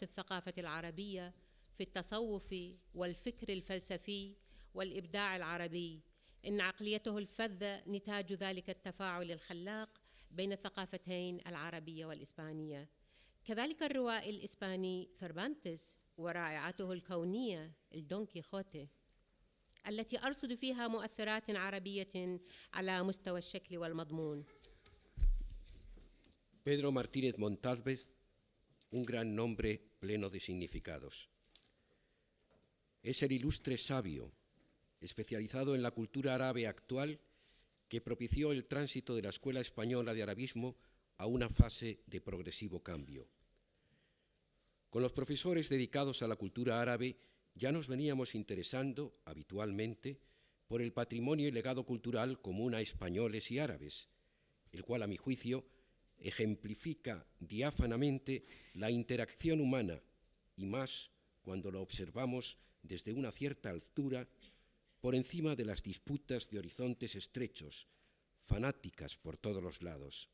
S7: الثقافة العربية في التصوف والفكر الفلسفي والإبداع العربي. إن عقليته الفذة نتاج ذلك التفاعل الخلاق بين الثقافتين العربية والإسبانية. كذلك الروائي الإسباني ثربانتس ورائعته الكونية الدون كيخوتي التي أرصد فيها مؤثرات عربية على مستوى الشكل والمضمون.
S8: Pedro Martínez Montávez, un gran nombre pleno de significados. Es el ilustre sabio, especializado en la cultura árabe actual, que propició el tránsito de la Escuela Española de Arabismo a una fase de progresivo cambio. Con los profesores dedicados a la cultura árabe ya nos veníamos interesando habitualmente por el patrimonio y legado cultural común a españoles y árabes, el cual, a mi juicio, ejemplifica diáfanamente la interacción humana, y más cuando lo observamos desde una cierta altura, por encima de las disputas de horizontes estrechos, fanáticas por todos los lados.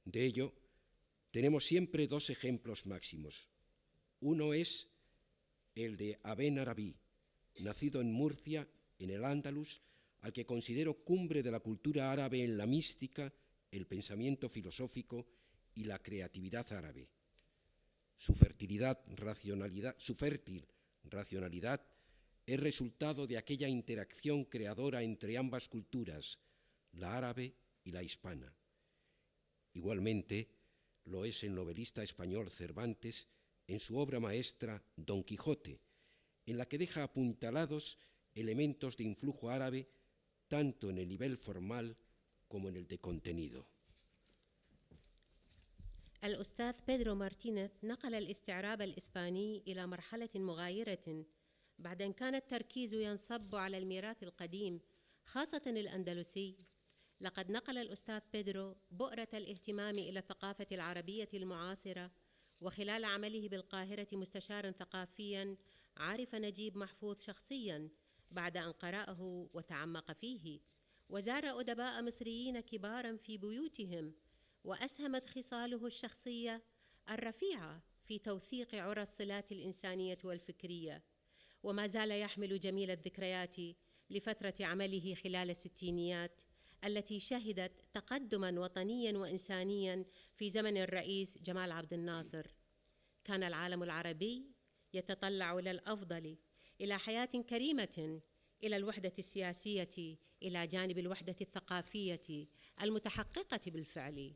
S8: De ello, tenemos siempre dos ejemplos máximos. Uno es el de Aben Arabí, nacido en Murcia, en el Andalus, al que considero cumbre de la cultura árabe en la mística, el pensamiento filosófico y la creatividad árabe. Su fértil racionalidad es resultado de aquella interacción creadora entre ambas culturas, la árabe y la hispana. Igualmente, lo es el novelista español Cervantes en su obra maestra Don Quijote, en la que deja apuntalados elementos de influjo árabe tanto en el nivel formal como en el de contenido.
S7: الأستاذ بيدرو مارتينيز نقل الاستعراب الإسباني إلى مرحلة مغايرة بعد أن كان التركيز ينصب على الميراث القديم خاصة الأندلسي. لقد نقل الأستاذ بيدرو بؤرة الاهتمام إلى الثقافة العربية المعاصرة وخلال عمله بالقاهرة مستشاراً ثقافياً عرف نجيب محفوظ شخصياً بعد أن قرأه وتعمق فيه، وزار أدباء مصريين كباراً في بيوتهم، وأسهمت خصاله الشخصية الرفيعة في توثيق عرى الصلات الإنسانية والفكرية، وما زال يحمل جميل الذكريات لفترة عمله خلال الستينيات التي شهدت تقدماً وطنياً وإنسانياً في زمن الرئيس جمال عبد الناصر. كان العالم العربي يتطلع إلى الأفضل، إلى حياة كريمة، إلى الوحدة السياسية إلى جانب الوحدة الثقافية المتحققة بالفعل.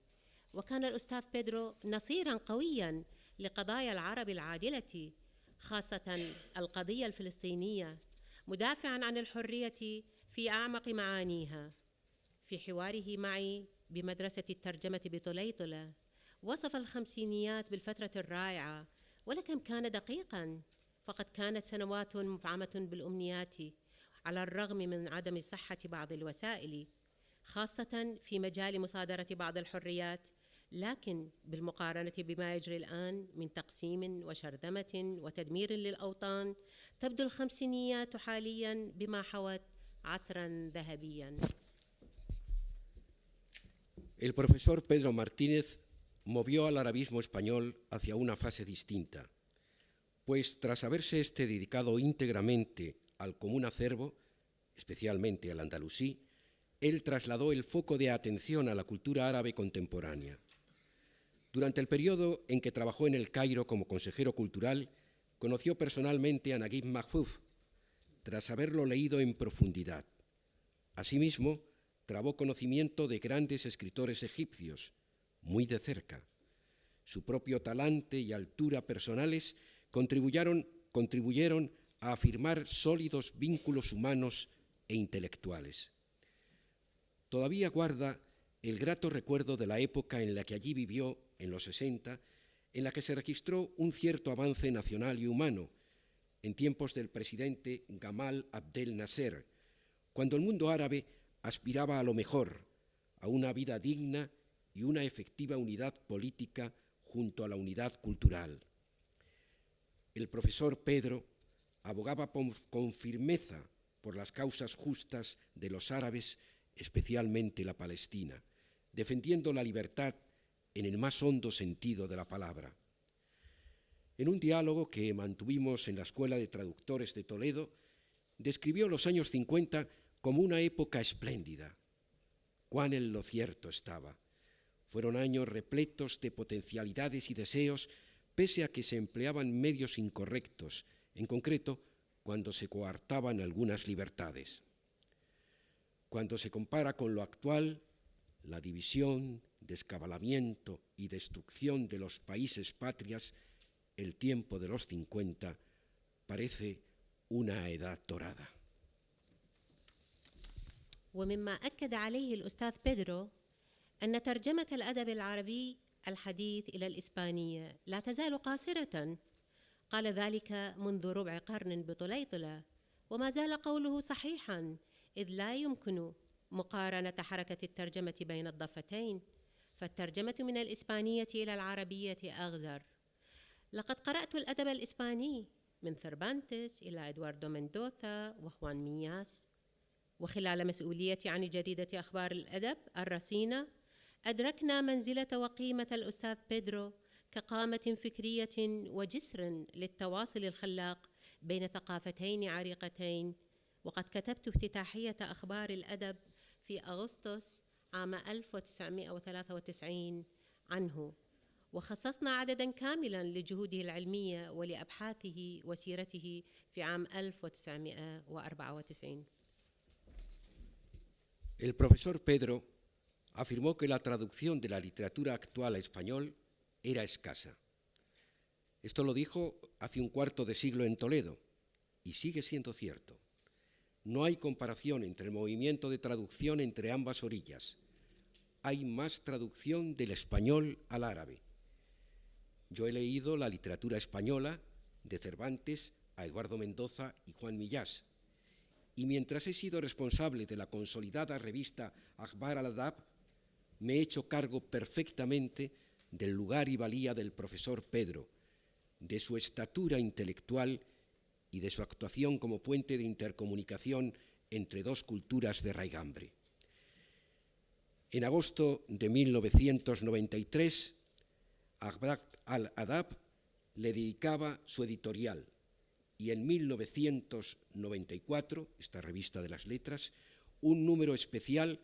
S7: وكان الأستاذ بيدرو نصيراً قوياً لقضايا العرب العادلة، خاصة القضية الفلسطينية، مدافعاً عن الحرية في أعمق معانيها. في حواره معي بمدرسة الترجمة بطليطلة وصف الخمسينيات بالفترة الرائعة، ولكم كان دقيقاً، فقد كانت سنوات مفعمة بالأمنيات على الرغم من عدم صحة بعض الوسائل، خاصة في مجال مصادرة بعض الحريات، لكن بالمقارنة بما يجري الآن من تقسيم وشرذمة وتدمير للأوطان، تبدو الخمسينيات حالياً بما حوت عصراً ذهبياً.
S8: El profesor Pedro Martínez movió al arabismo español hacia una fase distinta, pues tras haberse dedicado íntegramente al común acervo, especialmente al andalusí, él trasladó el foco de atención a la cultura árabe contemporánea. Durante el periodo en que trabajó en El Cairo como consejero cultural, conoció personalmente a Naguib Mahfouz, tras haberlo leído en profundidad. Asimismo, trabó conocimiento de grandes escritores egipcios, muy de cerca. Su propio talante y altura personales contribuyeron a afirmar sólidos vínculos humanos e intelectuales. Todavía guarda el grato recuerdo de la época en la que allí vivió, en los 60, en la que se registró un cierto avance nacional y humano, en tiempos del presidente Gamal Abdel Nasser, cuando el mundo árabe aspiraba a lo mejor, a una vida digna y una efectiva unidad política junto a la unidad cultural. El profesor Pedro abogaba con firmeza por las causas justas de los árabes, especialmente la Palestina, defendiendo la libertad en el más hondo sentido de la palabra. En un diálogo que mantuvimos en la Escuela de Traductores de Toledo, describió los años 50 como una época espléndida. Cuán en lo cierto estaba. Fueron años repletos de potencialidades y deseos, pese a que se empleaban medios incorrectos, en concreto, cuando se coartaban algunas libertades. Cuando se compara con lo actual, la división, descabalamiento y destrucción de los países patrias, el tiempo de los 50 parece una edad dorada.
S7: ومما أكد عليه الأستاذ بيدرو أن ترجمة الأدب العربي الحديث إلى الإسبانية لا تزال قاصرة. قال ذلك منذ ربع قرن بطليطلة، وما زال قوله صحيحاً، إذ لا يمكن مقارنة حركة الترجمة بين الضفتين، فالترجمة من الإسبانية إلى العربية أغزر. لقد قرأت الأدب الإسباني من ثربانتس إلى إدواردو مندوثا وخوان مياس، وخلال مسؤوليتي عن جريدة أخبار الأدب الرصينة أدركنا منزلة وقيمة الأستاذ بيدرو كقامة فكرية وجسر للتواصل الخلاق بين ثقافتين عريقتين. وقد كتبت افتتاحية أخبار الأدب في أغسطس عام 1993 عنه، وخصصنا عدداً كاملاً لجهوده العلمية ولأبحاثه وسيرته في عام 1994.
S8: El profesor Pedro afirmó que la traducción de la literatura actual a español era escasa. Esto lo dijo hace un cuarto de siglo en Toledo, y sigue siendo cierto. No hay comparación entre el movimiento de traducción entre ambas orillas. Hay más traducción del español al árabe. Yo he leído la literatura española de Cervantes a Eduardo Mendoza y Juan Millás, y mientras he sido responsable de la consolidada revista Akhbar al-Adab, me he hecho cargo perfectamente del lugar y valía del profesor Pedro, de su estatura intelectual y de su actuación como puente de intercomunicación entre dos culturas de raigambre. En agosto de 1993, Aghdab al-Adab le dedicaba su editorial y en 1994, esta revista de las letras, un número especial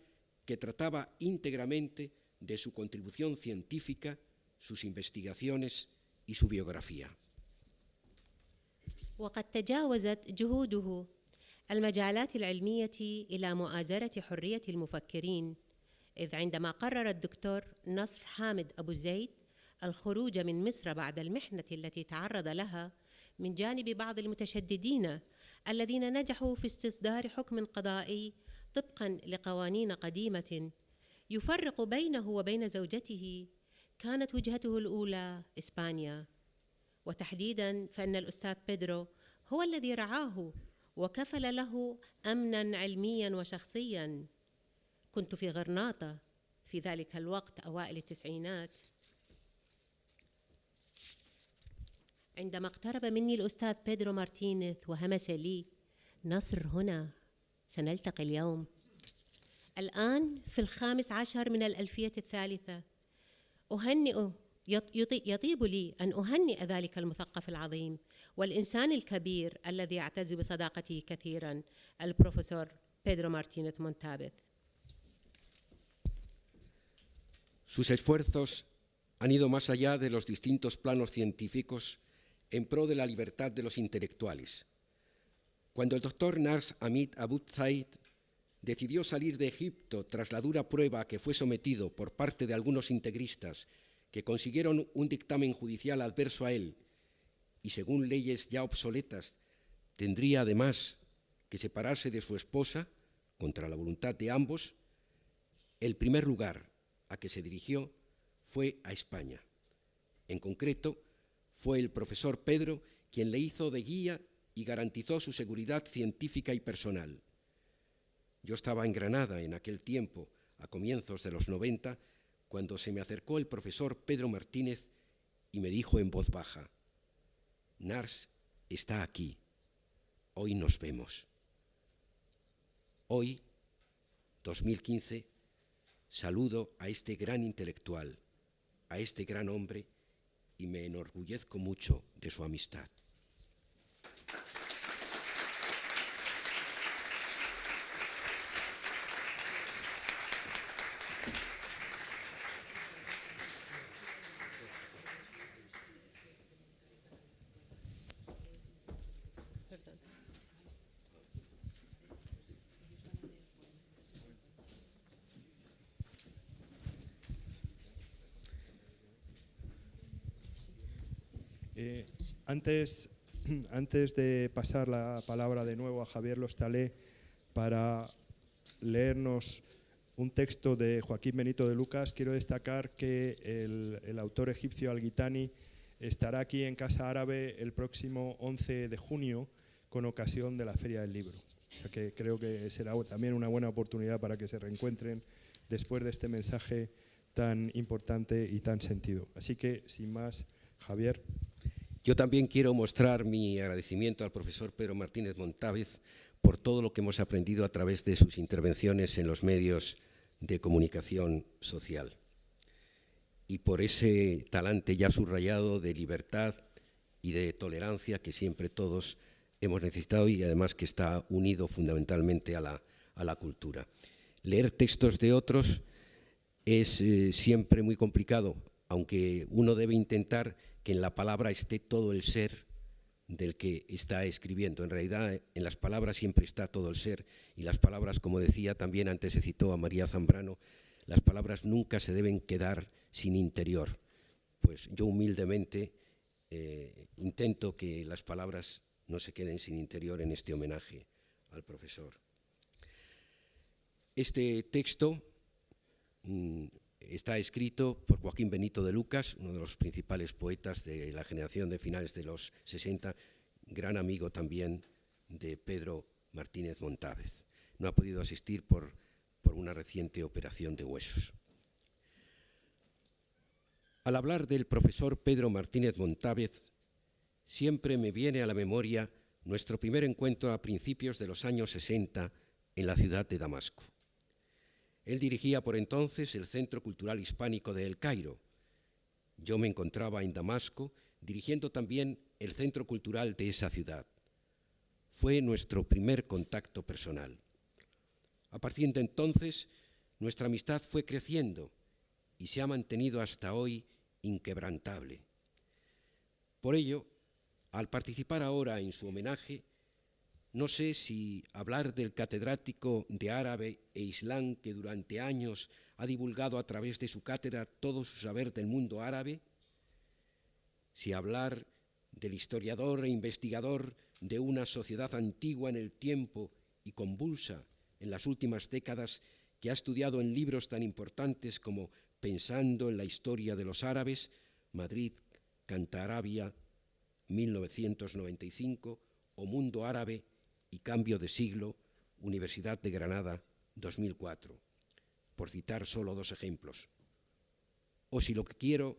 S8: que trataba íntegramente de su contribución científica, sus investigaciones y su biografía.
S7: وقد تجاوزت جهوده المجالات العلمية إلى مؤازرة حرية المفكرين، إذ عندما قرر الدكتور نصر حامد أبو زيد الخروج من مصر بعد المحنة التي تعرض لها من جانب بعض المتشددين الذين نجحوا في استصدار حكم قضائي طبقاً لقوانين قديمة يفرق بينه وبين زوجته، كانت وجهته الأولى إسبانيا، وتحديداً فإن الأستاذ بيدرو هو الذي رعاه وكفل له أمناً علمياً وشخصياً. كنت في غرناطة في ذلك الوقت أوائل التسعينات، عندما اقترب مني الأستاذ بيدرو مارتينيز وهمس لي: نصر هنا، سنلتقي اليوم. الآن في 15 من الألفية الثالثة، يطيب لي أن أهنئ ذلك المثقف العظيم والإنسان الكبير الذي أعتز بصداقته كثيراً، البروفيسور بيدرو مارتينيز مونتابيز.
S8: Sus esfuerzos han ido más allá de los distintos planos científicos en pro de la libertad de los intelectuales. Cuando el doctor Nars Hamid Abu Zaid decidió salir de Egipto tras la dura prueba a que fue sometido por parte de algunos integristas que consiguieron un dictamen judicial adverso a él y, según leyes ya obsoletas, tendría además que separarse de su esposa contra la voluntad de ambos, el primer lugar a que se dirigió fue a España. En concreto, fue el profesor Pedro quien le hizo de guía y garantizó su seguridad científica y personal. Yo estaba en Granada en aquel tiempo, a comienzos de los 90, cuando se me acercó el profesor Pedro Martínez y me dijo en voz baja: Nars está aquí, hoy nos vemos. Hoy, 2015, saludo a este gran intelectual, a este gran hombre, y me enorgullezco mucho de su amistad.
S1: Antes de pasar la palabra de nuevo a Javier Lostalé para leernos un texto de Joaquín Benito de Lucas, quiero destacar que el autor egipcio Al-Gitani estará aquí en Casa Árabe el próximo 11 de junio con ocasión de la Feria del Libro. O sea que creo que será también una buena oportunidad para que se reencuentren después de este mensaje tan importante y tan sentido. Así que, sin más, Javier.
S8: Yo también quiero mostrar mi agradecimiento al profesor Pedro Martínez Montávez por todo lo que hemos aprendido a través de sus intervenciones en los medios de comunicación social y por ese talante ya subrayado de libertad y de tolerancia que siempre todos hemos necesitado y además que está unido fundamentalmente a la cultura. Leer textos de otros es siempre muy complicado, aunque uno debe intentar que en la palabra esté todo el ser del que está escribiendo. En realidad, en las palabras siempre está todo el ser, y las palabras, como decía también antes se citó a María Zambrano, las palabras nunca se deben quedar sin interior. Pues yo humildemente intento que las palabras no se queden sin interior en este homenaje al profesor. Este texto está escrito por Joaquín Benito de Lucas, uno de los principales poetas de la generación de finales de los 60, gran amigo también de Pedro Martínez Montávez. No ha podido asistir por una reciente operación de huesos. Al hablar del profesor Pedro Martínez Montávez, siempre me viene a la memoria nuestro primer encuentro a principios de los años 60 en la ciudad de Damasco. Él dirigía por entonces el Centro Cultural Hispánico de El Cairo. Yo me encontraba en Damasco dirigiendo también el Centro Cultural de esa ciudad. Fue nuestro primer contacto personal. A partir de entonces, nuestra amistad fue creciendo y se ha mantenido hasta hoy inquebrantable. Por ello, al participar ahora en su homenaje, no sé si hablar del catedrático de árabe e islam que durante años ha divulgado a través de su cátedra todo su saber del mundo árabe, si hablar del historiador e investigador de una sociedad antigua en el tiempo y convulsa en las últimas décadas que ha estudiado en libros tan importantes como Pensando en la historia de los árabes, Madrid, Cantarabia, 1995, o Mundo Árabe y Cambio de Siglo, Universidad de Granada, 2004, por citar solo dos ejemplos. O si lo que quiero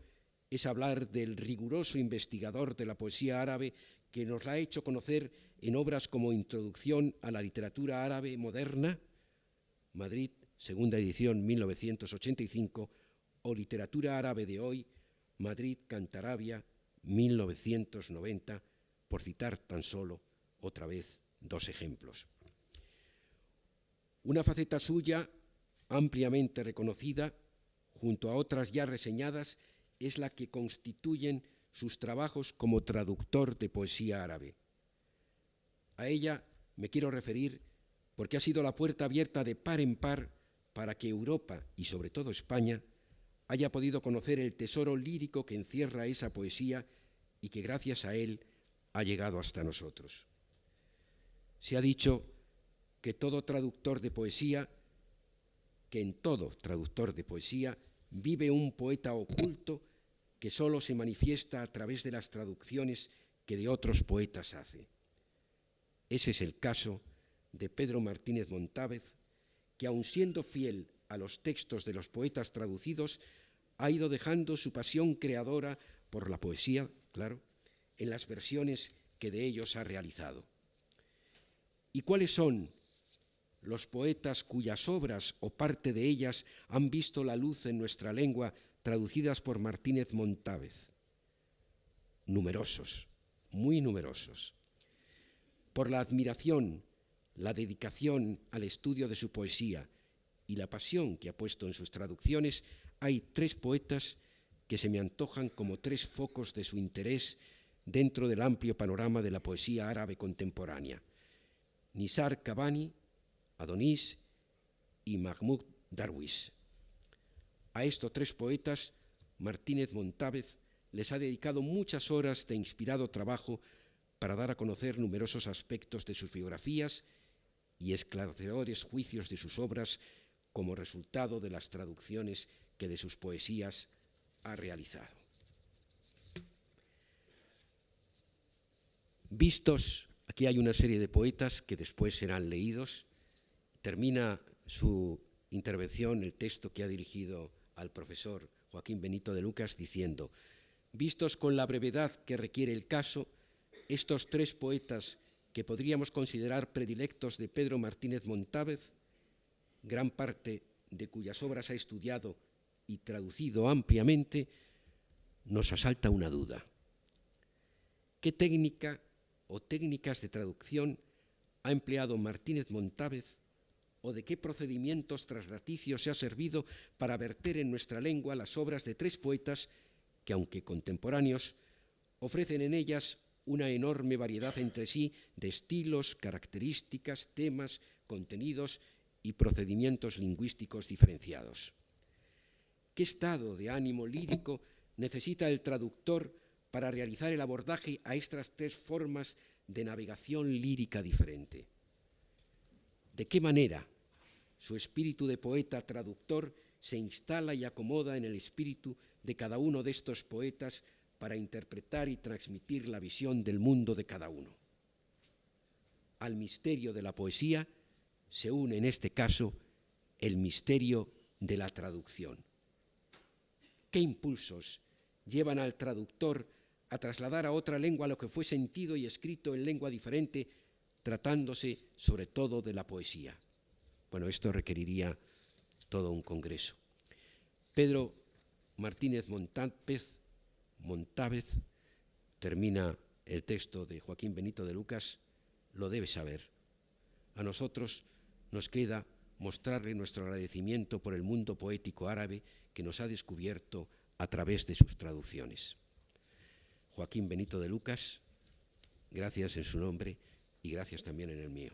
S8: es hablar del riguroso investigador de la poesía árabe que nos la ha hecho conocer en obras como Introducción a la literatura árabe moderna, Madrid, segunda edición, 1985, o Literatura árabe de hoy, Madrid, Cantarabia, 1990, por citar tan solo, otra vez, dos ejemplos. Una faceta suya, ampliamente reconocida, junto a otras ya reseñadas, es la que constituyen sus trabajos como traductor de poesía árabe. A ella me quiero referir porque ha sido la puerta abierta de par en par para que Europa, y sobre todo España, haya podido conocer el tesoro lírico que encierra esa poesía y que gracias a él ha llegado hasta nosotros. Se ha dicho que en todo traductor de poesía vive un poeta oculto que solo se manifiesta a través de las traducciones que de otros poetas hace. Ese es el caso de Pedro Martínez Montávez, que aun siendo fiel a los textos de los poetas traducidos, ha ido dejando su pasión creadora por la poesía, claro, en las versiones que de ellos ha realizado. ¿Y cuáles son los poetas cuyas obras o parte de ellas han visto la luz en nuestra lengua traducidas por Martínez Montávez? Numerosos, muy numerosos. Por la admiración, la dedicación al estudio de su poesía y la pasión que ha puesto en sus traducciones, hay tres poetas que se me antojan como tres focos de su interés dentro del amplio panorama de la poesía árabe contemporánea: Nizar Qabbani, Adonis y Mahmoud Darwish. A estos tres poetas, Martínez Montávez les ha dedicado muchas horas de inspirado trabajo para dar a conocer numerosos aspectos de sus biografías y esclarecedores juicios de sus obras como resultado de las traducciones que de sus poesías ha realizado. Vistos, aquí hay una serie de poetas que después serán leídos. Termina su intervención, el texto que ha dirigido al profesor Joaquín Benito de Lucas, diciendo: vistos con la brevedad que requiere el caso, estos tres poetas que podríamos considerar predilectos de Pedro Martínez Montávez, gran parte de cuyas obras ha estudiado y traducido ampliamente, nos asalta una duda. ¿Qué técnica o técnicas de traducción ha empleado Martínez Montávez o de qué procedimientos translaticios se ha servido para verter en nuestra lengua las obras de tres poetas que, aunque contemporáneos, ofrecen en ellas una enorme variedad entre sí de estilos, características, temas, contenidos y procedimientos lingüísticos diferenciados? ¿Qué estado de ánimo lírico necesita el traductor para realizar el abordaje a estas tres formas de navegación lírica diferente? ¿De qué manera su espíritu de poeta traductor se instala y acomoda en el espíritu de cada uno de estos poetas para interpretar y transmitir la visión del mundo de cada uno? Al misterio de la poesía se une en este caso el misterio de la traducción. ¿Qué impulsos llevan al traductor a trasladar a otra lengua lo que fue sentido y escrito en lengua diferente, tratándose sobre todo de la poesía. Bueno, esto requeriría todo un congreso. Pedro Martínez Montávez termina el texto de Joaquín Benito de Lucas, lo debe saber. A nosotros nos queda mostrarle nuestro agradecimiento por el mundo poético árabe que nos ha descubierto a través de sus traducciones. Joaquín Benito de Lucas, gracias en su nombre y gracias también en el mío.